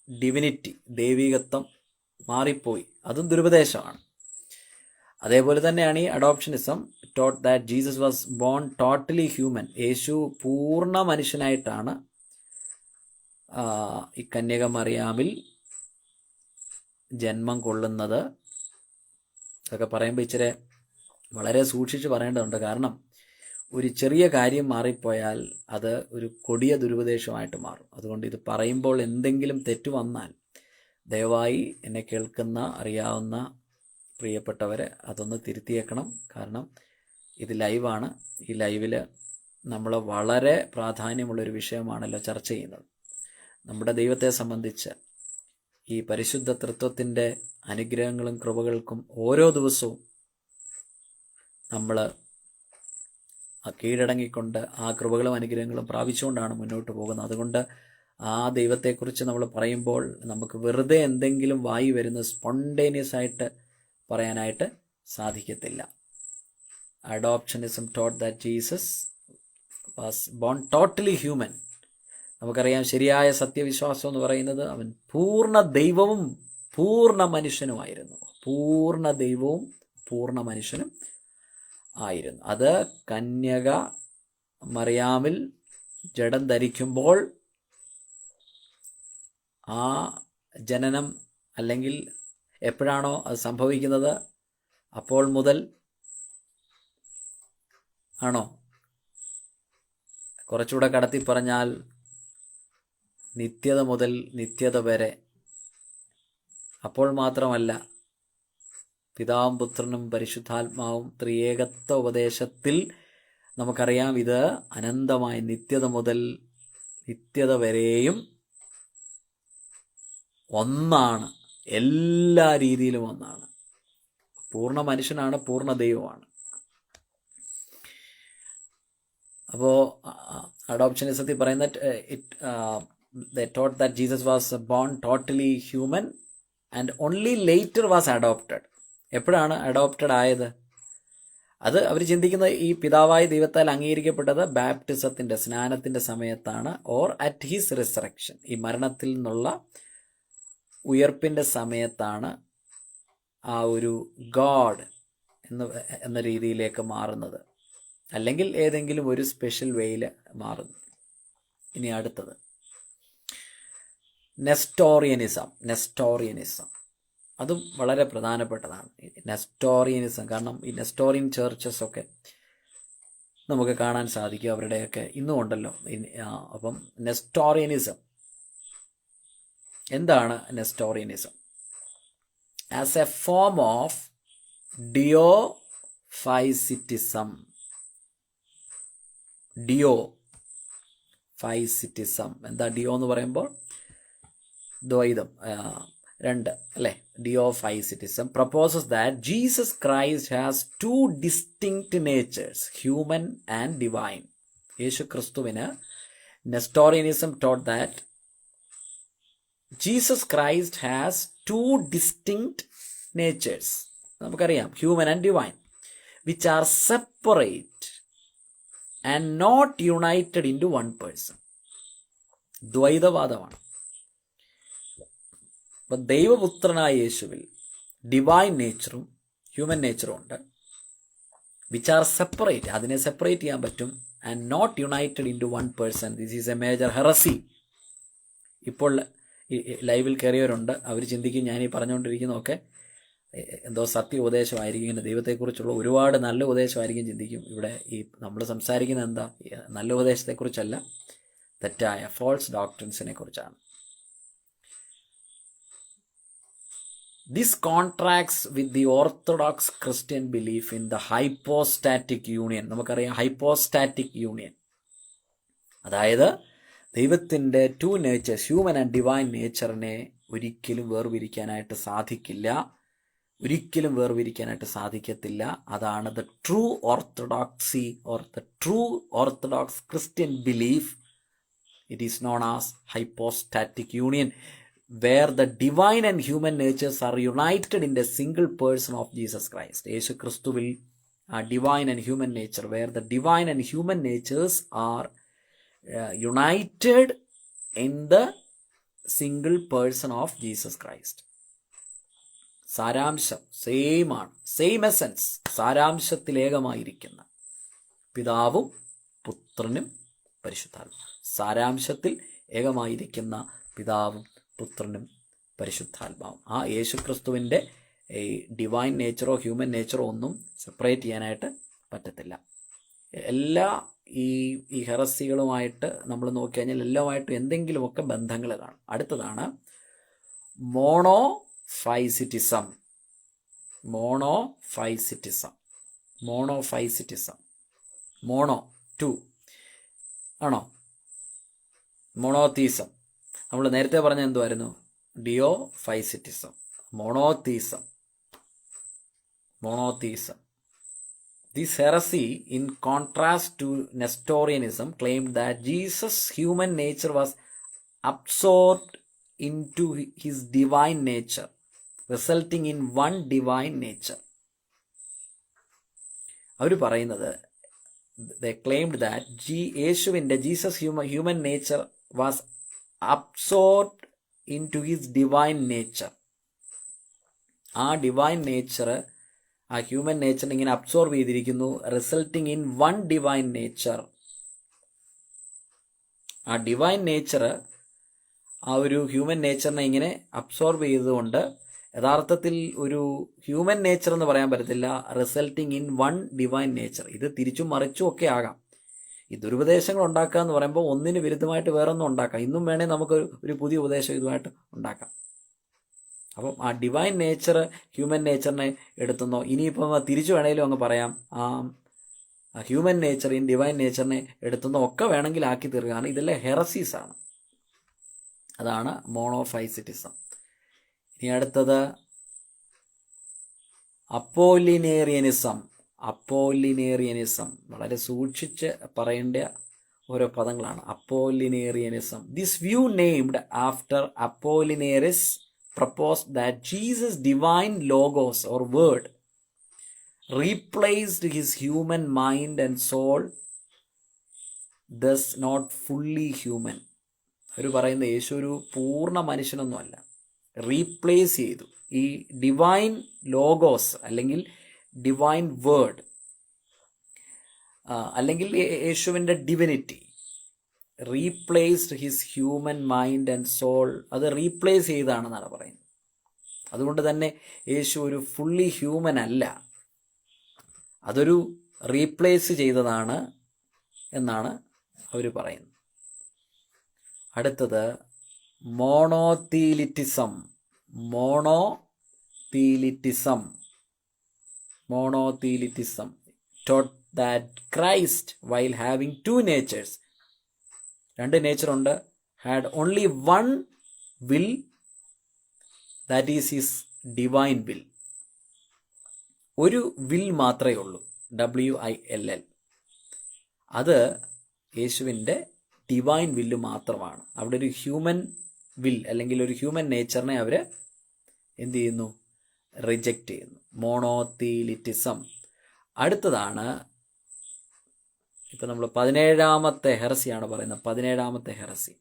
ഡിവിനിറ്റി, ദൈവികത്വം മാറിപ്പോയി. അതും ദുരുപദേശമാണ്. അതേപോലെ തന്നെയാണ് ഈ അഡോപ്ഷനിസം taught that Jesus was born totally human. യേശു പൂർണ്ണ മനുഷ്യനായിട്ടാണ് ഈ കന്യക മറിയാമിൽ ജന്മം കൊള്ളുന്നത്. ഇതൊക്കെ പറയുമ്പോൾ ഇച്ചിരി വളരെ സൂക്ഷിച്ച് പറയേണ്ടതുണ്ട്. കാരണം ഒരു ചെറിയ കാര്യം മാറിപ്പോയാൽ അത് ഒരു കൊടിയ ദുരുപദേശമായിട്ട് മാറും. അതുകൊണ്ട് ഇത് പറയുമ്പോൾ എന്തെങ്കിലും തെറ്റ് വന്നാൽ ദയവായി എന്നെ കേൾക്കുന്ന അറിയാവുന്ന പ്രിയപ്പെട്ടവരെ അതൊന്ന് തിരുത്തിയേക്കണം. കാരണം ഇത് ലൈവാണ്. ഈ ലൈവിൽ നമ്മൾ വളരെ പ്രാധാന്യമുള്ളൊരു വിഷയമാണല്ലോ ചർച്ച ചെയ്യുന്നത്. നമ്മുടെ ദൈവത്തെ സംബന്ധിച്ച് ഈ പരിശുദ്ധ തൃത്വത്തിൻ്റെ അനുഗ്രഹങ്ങളും കൃപകൾക്കും ഓരോ ദിവസവും നമ്മൾ കീഴടങ്ങിക്കൊണ്ട് ആ കൃപകളും അനുഗ്രഹങ്ങളും പ്രാപിച്ചുകൊണ്ടാണ് മുന്നോട്ട് പോകുന്നത്. അതുകൊണ്ട് ആ ദൈവത്തെക്കുറിച്ച് നമ്മൾ പറയുമ്പോൾ നമുക്ക് വെറുതെ എന്തെങ്കിലും വായി വരുന്ന സ്പോണ്ടേനിയസ് ആയിട്ട് പറയാനായിട്ട് സാധിക്കത്തില്ല. Adoptionism taught that Jesus was born totally human. നമുക്കറിയാം, ശരിയായ സത്യവിശ്വാസം എന്ന് പറയുന്നത് അവൻ പൂർണ്ണ ദൈവവും പൂർണ്ണ മനുഷ്യനുമായിരുന്നു. പൂർണ്ണ ദൈവവും പൂർണ്ണ മനുഷ്യനും ആയിരുന്നു. അത് കന്യക മറിയാമിൽ ജഡം ധരിക്കുമ്പോൾ ആ ജനനം അല്ലെങ്കിൽ എപ്പോഴാണോ അത് സംഭവിക്കുന്നത് അപ്പോൾ മുതൽ ആണോ? കുറച്ചുകൂടെ കടത്തി പറഞ്ഞാൽ നിത്യത മുതൽ നിത്യത വരെ. അപ്പോൾ മാത്രമല്ല, പിതാവും പുത്രനും പരിശുദ്ധാത്മാവും ത്രിയേകത്വ ഉപദേശത്തിൽ നമുക്കറിയാം ഇത് അനന്തമായ നിത്യത മുതൽ നിത്യത വരെയും ഒന്നാണ്. എല്ലാ രീതിയിലും ഒന്നാണ്. പൂർണ്ണ മനുഷ്യനാണ്, പൂർണ്ണ ദൈവമാണ്. അപ്പോൾ അഡോപ്ഷനിസത്തിൽ പറയുന്ന they taught that Jesus was born totally human and only later was adopted. എപ്പോഴാണ് അഡോപ്റ്റഡ് ആയത്? അത് അവർ ചിന്തിക്കുന്നത് ഈ പിതാവായ ദൈവത്താൽ അംഗീകരിക്കപ്പെട്ടത് ബാപ്റ്റിസത്തിൻ്റെ സ്നാനത്തിൻ്റെ സമയത്താണ്, ഓർ അറ്റ് ഹിസ് റിസറക്ഷൻ, ഈ മരണത്തിൽ നിന്നുള്ള ഉയർപ്പിൻ്റെ സമയത്താണ് ആ ഒരു ഗോഡ് എന്ന രീതിയിലേക്ക് മാറുന്നത്, അല്ലെങ്കിൽ ഏതെങ്കിലും ഒരു സ്പെഷ്യൽ വേയിൽ മാറുന്നു. ഇനി അടുത്തത് നെസ്റ്റോറിയനിസം. അതും വളരെ പ്രധാനപ്പെട്ടതാണ്. നെസ്റ്റോറിയനിസം, കാരണം ഈ നെസ്റ്റോറിയൻ ചേർച്ചസ് ഒക്കെ നമുക്ക് കാണാൻ സാധിക്കും, അവരുടെയൊക്കെ ഇന്നും ഉണ്ടല്ലോ. അപ്പം നെസ്റ്റോറിയനിസം എന്താണ്? Nestorianism as a form of dyophysitism. എന്താ ഡിയോ എന്ന് പറയുമ്പോൾ? ദ്വൈതം, രണ്ട് അല്ലേ? Dyophysitism proposes that Jesus Christ has two distinct natures, human and divine. യേശു ക്രിസ്തുവിന് Nestorianism taught that Jesus Christ has two distinct natures, നമുക്കറിയാം, human and divine, which are separate and not united into one person. ദ്വൈതവാദമാണ്. അപ്പം ദൈവപുത്രനായ യേശുവിൽ ഡിവൈൻ നേച്ചറും ഹ്യൂമൻ നേച്ചറും ഉണ്ട്, വിച്ച് ആർ സെപ്പറേറ്റ്, അതിനെ സെപ്പറേറ്റ് ചെയ്യാൻ പറ്റും, and not united into one person. This is a major heresy. ഇപ്പോൾ ലൈവിൽ കയറിയവരുണ്ട്, അവർ ചിന്തിക്കും ഞാൻ ഈ പറഞ്ഞുകൊണ്ടിരിക്കുന്നതൊക്കെ എന്തോ സത്യ ഉപദേശമായിരിക്കും, ഇങ്ങനെ ദൈവത്തെക്കുറിച്ചുള്ള ഒരുപാട് നല്ല ഉപദേശമായിരിക്കും ചിന്തിക്കും. ഇവിടെ ഈ നമ്മൾ സംസാരിക്കുന്നത് എന്താ? നല്ല ഉപദേശത്തെക്കുറിച്ചല്ല, തെറ്റായ ഫോൾസ് ഡോക്ട്രിൻസിനെ കുറിച്ചാണ്. This contracts with the orthodox Christian belief in the hypostatic union. നമുക്കറിയാം ഹൈപ്പോസ്റ്റാറ്റിക് യൂണിയൻ, അതായത് ദൈവത്തിൻ്റെ two natures, human and divine നേച്ചറിനെ ഒരിക്കലും വേർതിരിക്കാനായിട്ട് സാധിക്കത്തില്ല. അതാണ് the true orthodoxy or the true orthodox Christian belief. It is known as hypostatic union, where the divine and human natures are united in the single person of Jesus Christ. യേശു ക്രിസ്തുവിൽ divine and human nature, where the divine and human natures are united in the single person of Jesus Christ. സാരാംശം സെയിം ആണ്, സെയിം എസൻസ്, സാരാംശത്തിലേകമായിരിക്കുന്ന പിതാവും പുത്രനും പരിശുദ്ധാത്മാവും. സാരാംശത്തിൽ ഏകമായിരിക്കുന്ന പിതാവും പുത്രനും പരിശുദ്ധാത്മാവും. ആ യേശുക്രിസ്തുവിൻ്റെ ഈ ഡിവൈൻ നേച്ചറോ ഹ്യൂമൻ നേച്ചറോ ഒന്നും സെപ്പറേറ്റ് ചെയ്യാനായിട്ട് പറ്റത്തില്ല. എല്ലാ ഈ ഹെറസികളുമായിട്ട് നമ്മൾ നോക്കിക്കഴിഞ്ഞാൽ എല്ലാമായിട്ടും എന്തെങ്കിലുമൊക്കെ ബന്ധങ്ങൾ കാണും. അടുത്തതാണ് മോണോഫൈസിറ്റിസം. മോണോഫൈസിറ്റിസം. മോണോ ടു ആണോ? മോണോതീസം. നമ്മൾ നേരത്തെ പറഞ്ഞ എന്തുമായിരുന്നു? ഡിയോഫൈസിറ്റിസം. Monotheism. This heresy, in contrast to Nestorianism, claimed that Jesus' human nature was absorbed into his divine nature, resulting in one divine nature. അവർ പറയുന്നത്, they claimed that യേശുവിൻ്റെ Jesus human nature was absorbed into his divine nature. ആ ഡിവൈൻ നേച്ചർ, ആ ഹ്യൂമൻ നേച്ചറിനെ ഇങ്ങനെ അബ്സോർബ് ചെയ്തിരിക്കുന്നു, resulting in one divine nature. ആ ഡിവൈൻ നേച്ചർ ആ ഒരു ഹ്യൂമൻ നേച്ചറിനെ ഇങ്ങനെ അബ്സോർബ് ചെയ്തതുകൊണ്ട് യഥാർത്ഥത്തിൽ ഒരു ഹ്യൂമൻ നേച്ചർ എന്ന് പറയാൻ പറ്റത്തില്ല, resulting in one divine nature. ഇത് തിരിച്ചും മറിച്ചും ഒക്കെ ആകാം. ഈ ദുരുപദേശങ്ങൾ ഉണ്ടാക്കുക എന്ന് പറയുമ്പോൾ ഒന്നിന് വിരുദ്ധമായിട്ട് വേറൊന്നും ഉണ്ടാക്കാം. ഇന്നും വേണേൽ നമുക്ക് ഒരു പുതിയ ഉപദേശം ഇതുമായിട്ട് ഉണ്ടാക്കാം. അപ്പം ആ ഡിവൈൻ നേച്ചർ ഹ്യൂമൻ നേച്ചറിനെ എടുത്തുന്നോ, ഇനിയിപ്പം തിരിച്ചു വേണേലും അങ്ങ് പറയാം, ആ ഹ്യൂമൻ നേച്ചർ ഡിവൈൻ നേച്ചറിനെ എടുത്തുന്നോ ഒക്കെ വേണമെങ്കിൽ ആക്കി തീർക്കുകയാണ്. ഇതെല്ലാം ഹെറസീസാണ്. അതാണ് മോണോഫൈസിറ്റിസം. ഇനി അടുത്തത് അപ്പോലിനേറിയനിസം. വളരെ സൂക്ഷിച്ച് പറയേണ്ട ഓരോ പദങ്ങളാണ്. Apollinarianism. This view named after Apollinaris proposed that Jesus' divine logos or word replaced his human mind and soul, thus not fully human. അവർ പറയുന്നത് യേശു ഒരു പൂർണ്ണ മനുഷ്യനൊന്നുമല്ല, റീപ്ലേസ് ചെയ്തു. ഈ ഡിവൈൻ ലോഗോസ് അല്ലെങ്കിൽ ഡിവൈൻ വേർഡ് അല്ലെങ്കിൽ യേശുവിൻ്റെ divinity replaced his human mind and soul. അത് റീപ്ലേസ് ചെയ്താണെന്നാണ് പറയുന്നത്. അതുകൊണ്ട് തന്നെ യേശു ഒരു ഫുള്ളി ഹ്യൂമൻ അല്ല, അതൊരു റീപ്ലേസ് ചെയ്തതാണ് എന്നാണ് അവർ പറയുന്നത്. അടുത്തത് മോണോതീലിറ്റിസം. taught that Christ, while having two natures, രണ്ട് നേച്ചറുണ്ട്, had only one will, that is his divine will. ഒരു വിൽ മാത്രമേ ഉള്ളൂ, WILL. അത് യേശുവിൻ്റെ ഡിവൈൻ വില്ല് മാത്രമാണ്. അവിടെ ഒരു ഹ്യൂമൻ വിൽ അല്ലെങ്കിൽ ഒരു ഹ്യൂമൻ നേച്ചറിനെ അവർ എന്ത് ചെയ്യുന്നു? റിജക്റ്റ് ചെയ്യുന്നു. മോണോതീലിറ്റിസം. അടുത്തതാണ് ഇപ്പം നമ്മൾ 17ാമത്തെ ഹെറസിയാണ് പറയുന്നത്. 17ാമത്തെ heresy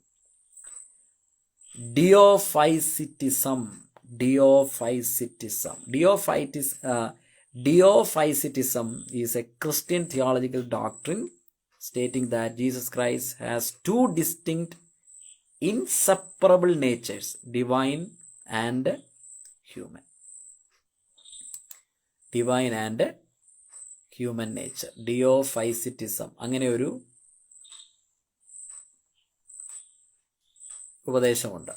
ഡിയോഫൈസിറ്റിസം. Diophysitism is a Christian theological doctrine stating that Jesus Christ has two distinct, inseparable natures, divine and human. Human nature, dyophysitism. അങ്ങനെ ഒരു ഉപദേശമുണ്ട്.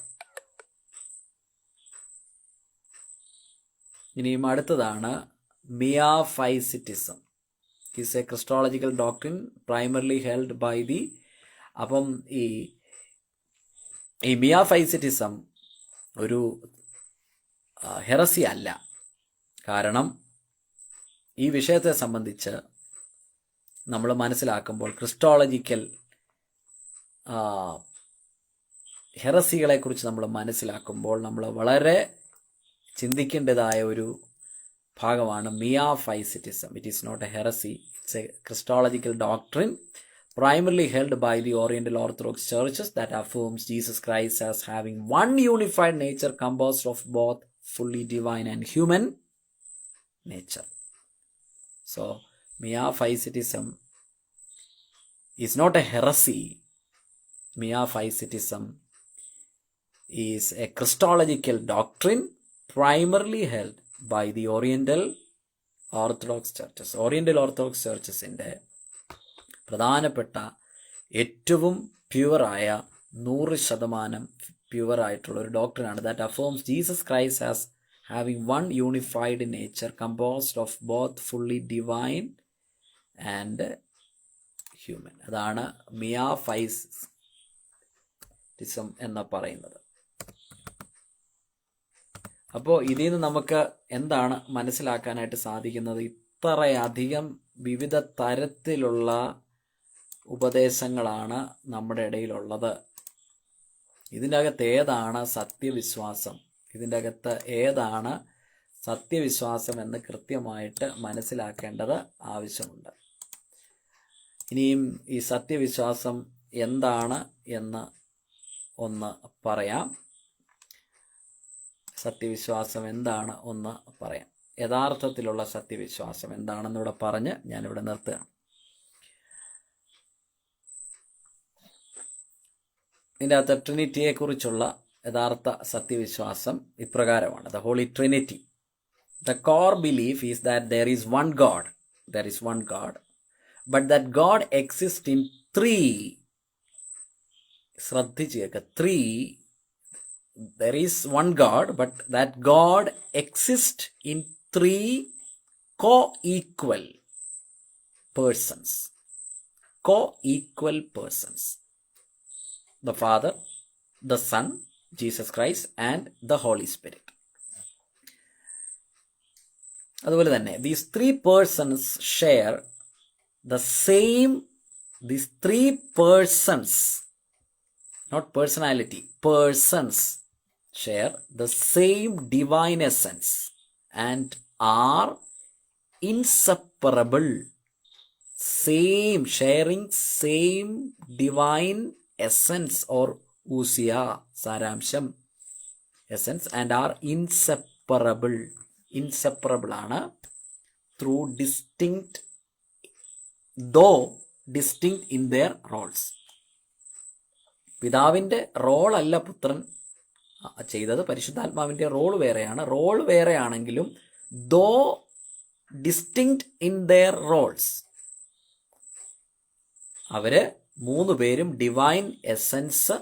ഇനിയും അടുത്തതാണ് miaphysitism. Is a Christological doctrine primarily held by the. അപ്പം ഈ മിയാഫൈസിറ്റിസം ഒരു ഹെറസി അല്ല. കാരണം ഈ വിഷയത്തെ സംബന്ധിച്ച് നമ്മൾ മനസ്സിലാക്കുമ്പോൾ ക്രിസ്റ്റോളജിക്കൽ ഹെറസികളെക്കുറിച്ച് നമ്മൾ മനസ്സിലാക്കുമ്പോൾ നമ്മൾ വളരെ ചിന്തിക്കേണ്ടതായ ഒരു ഭാഗമാണ് miaphysitism. It is not a heresy, it's a Christological doctrine primarily held by the Oriental Orthodox churches that affirms Jesus Christ as having one unified nature composed of both fully divine and human nature. So, Miaphysitism is not a heresy. Miaphysitism is a Christological doctrine primarily held by the Oriental Orthodox churches. Oriental Orthodox churches in the പ്രധാനപ്പെട്ട ഏറ്റവും പ്യുവറായ 100% പ്യുവറായിട്ടുള്ള ഒരു ഡോക്ടറിനാണ്. That affirms Jesus Christ having one unified nature composed of both fully divine and human. അതാണ് മിയാഫൈസിസം എന്ന് പറയുന്നത്. അപ്പോൾ ഇതിൽ നിന്ന് നമുക്ക് എന്താണ് മനസ്സിലാക്കാനായിട്ട് സാധിക്കുന്നത്? ഇത്രയധികം വിവിധ തരത്തിലുള്ള ഉപദേശങ്ങളാണ് നമ്മുടെ ഇടയിലുള്ളത്. ഇതിൻ്റെ അകത്ത് ഏതാണ് സത്യവിശ്വാസം, ഇതിൻ്റെ അകത്ത് ഏതാണ് സത്യവിശ്വാസം എന്ന് കൃത്യമായിട്ട് മനസ്സിലാക്കേണ്ടത് ആവശ്യമുണ്ട്. ഇനിയും ഈ സത്യവിശ്വാസം എന്താണ് എന്ന് ഒന്ന് പറയാം. സത്യവിശ്വാസം എന്താണ് ഒന്ന് പറയാം. യഥാർത്ഥത്തിലുള്ള സത്യവിശ്വാസം എന്താണെന്നിവിടെ പറഞ്ഞ് ഞാനിവിടെ നിർത്തുകയാണ്. ഇതിൻ്റെ അകത്ത് ട്രിനിറ്റിയെക്കുറിച്ചുള്ള യഥാർത്ഥ സത്യവിശ്വാസം ഇപ്രകാരമാണ്. The Holy Trinity. The core belief is that there is one God, but that God exist in three. ശ്രദ്ധിച്ച് കേൾക്കുക. There is one God, but that God exists in three co-equal persons. The Father, the Son, Jesus Christ, and the Holy Spirit. അതുപോലെ തന്നെ these three persons share the same, these three persons, not personality, persons share the same divine essence and are inseparable. Sharing same divine essence or usia, സാരാംശം, essence, and are inseparable. Inseparable ആണ് through though distinct in their roles. പിതാവിൻ്റെ റോളല്ല പുത്രൻ ചെയ്തത്, പരിശുദ്ധാത്മാവിൻ്റെ റോൾ വേറെയാണ്. റോൾ വേറെയാണെങ്കിലും though distinct in their roles, അവര് മൂന്ന് പേരും ഡിവൈൻ എസൻസ്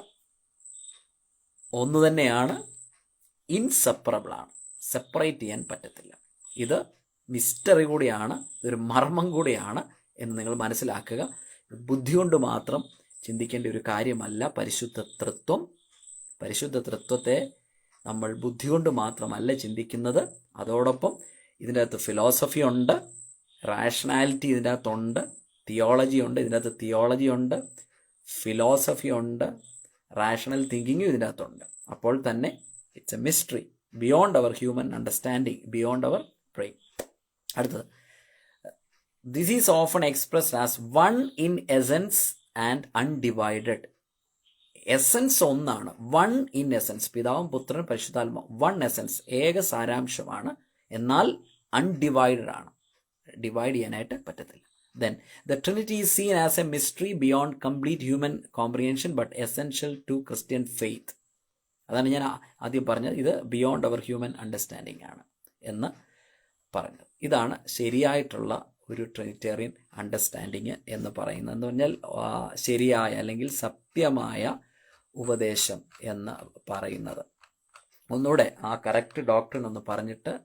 ഒന്ന് തന്നെയാണ്, ഇൻസെപ്പറബിൾ ആണ്, സെപ്പറേറ്റ് ചെയ്യാൻ പറ്റത്തില്ല. ഇത് മിസ്റ്ററി കൂടിയാണ്, ഇതൊരു മർമ്മം കൂടിയാണ് എന്ന് നിങ്ങൾ മനസ്സിലാക്കുക. ബുദ്ധി കൊണ്ട് മാത്രം ചിന്തിക്കേണ്ട ഒരു കാര്യമല്ല പരിശുദ്ധ തൃത്വം. പരിശുദ്ധ തൃത്വത്തെ നമ്മൾ ബുദ്ധി കൊണ്ട് മാത്രമല്ല ചിന്തിക്കുന്നത്. അതോടൊപ്പം ഇതിൻ്റെ അകത്ത് ഫിലോസഫി ഉണ്ട്, റാഷണാലിറ്റി ഇതിൻ്റെ അകത്തുണ്ട്, തിയോളജി ഉണ്ട്, ഇതിൻ്റെ അകത്ത് തിയോളജി ഉണ്ട്, ഫിലോസഫി ഉണ്ട്, റാഷണൽ തിങ്കിങ്ങും ഇതിൻ്റെ അകത്തുണ്ട്. അപ്പോൾ തന്നെ it's a mystery beyond our human understanding, beyond our brain. അടുത്തത്, this is often expressed as one in essence and undivided. Essence ഒന്നാണ്, വൺ ഇൻ എസൻസ്, പിതാവും പുത്രനും പരിശുദ്ധാത്മാവും വൺ എസൻസ്, ഏക സാരാംശമാണ്, എന്നാൽ അൺഡിവൈഡഡ് ആണ്, ഡിവൈഡ് ചെയ്യാനായിട്ട് പറ്റത്തില്ല. Then the Trinity is seen as a mystery beyond complete human comprehension but essential to Christian faith. അതാണ് ഞാൻ ആദ്യം പറഞ്ഞത്, ഇത് ബിയോണ്ട് അവർ ഹ്യൂമൻ അണ്ടർസ്റ്റാൻഡിങ് ആണ് എന്ന് പറഞ്ഞത്. ഇതാണ് ശരിയായിട്ടുള്ള ഒരു ട്രിനിറ്റേറിയൻ അണ്ടർസ്റ്റാൻഡിങ് എന്ന് പറയുന്നത്. എന്ന് പറഞ്ഞാൽ ശരിയായ അല്ലെങ്കിൽ സത്യമായ ഉപദേശം എന്ന് പറയുന്നത്. ഒന്നുകൂടെ ആ കറക്റ്റ് ഡോക്ട്രിൻ ഒന്ന് പറഞ്ഞിട്ട്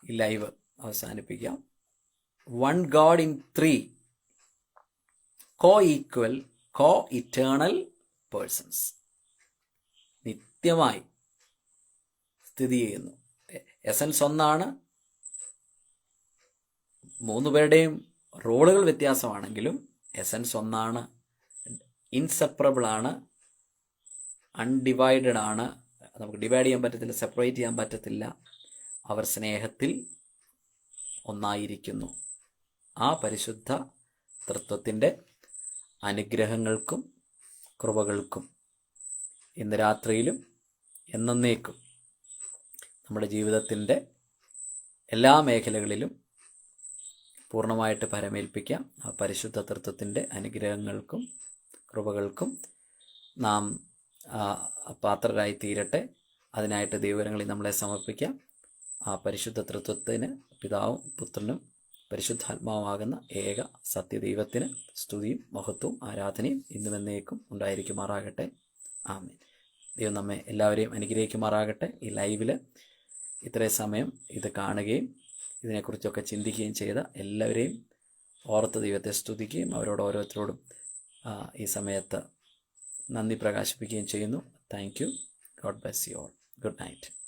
ഈ ലൈവ് അവസാനിപ്പിക്കാം. One God in three co-equal, co-eternal persons. നിത്യമായി സ്ഥിതി ചെയ്യുന്നു. എസൻസ് ഒന്നാണ്, മൂന്ന് പേരുടെയും റോളുകൾ വ്യത്യാസമാണെങ്കിലും എസൻസ് ഒന്നാണ്, ഇൻസെപ്പറബിൾ ആണ്, അൺഡിവൈഡഡ് ആണ്, നമുക്ക് ഡിവൈഡ് ചെയ്യാൻ പറ്റത്തില്ല, സെപ്പറേറ്റ് ചെയ്യാൻ പറ്റത്തില്ല. അവർ സ്നേഹത്തിൽ ഒന്നായിരിക്കുന്നു. ആ പരിശുദ്ധ തൃത്വത്തിൻ്റെ അനുഗ്രഹങ്ങൾക്കും കൃപകൾക്കും ഇന്ന് രാത്രിയിലും എന്നേക്കും നമ്മുടെ ജീവിതത്തിൻ്റെ എല്ലാ മേഖലകളിലും പൂർണ്ണമായിട്ട് പരമേൽപ്പിക്കാം. ആ പരിശുദ്ധ തൃത്വത്തിൻ്റെ അനുഗ്രഹങ്ങൾക്കും കൃപകൾക്കും നാം പാത്രരായി തീരട്ടെ. അതിനായിട്ട് ദൈവകരങ്ങളിൽ നമ്മളെ സമർപ്പിക്കാം. ആ പരിശുദ്ധ തൃത്വത്തിന്, പിതാവും പുത്രനും പരിശുദ്ധാത്മാവാകുന്ന ഏക സത്യദൈവത്തിന് സ്തുതിയും മഹത്വവും ആരാധനയും ഇന്നും എന്നേക്കും ഉണ്ടായിരിക്കുമാറാകട്ടെ. ആമേൻ. ദൈവം നമ്മെ എല്ലാവരെയും അനുഗ്രഹിക്കുമാറാകട്ടെ. ഈ ലൈവിൽ ഇത്രയും സമയം ഇത് കാണുകയും ഇതിനെക്കുറിച്ചൊക്കെ ചിന്തിക്കുകയും ചെയ്ത എല്ലാവരെയും ഓർത്ത് ദൈവത്തെ സ്തുതിക്കുകയും അവരോട് ഓരോരുത്തരോടും ഈ സമയത്ത് നന്ദി പ്രകാശിപ്പിക്കുകയും ചെയ്യുന്നു. Thank you. God bless you all. Good night.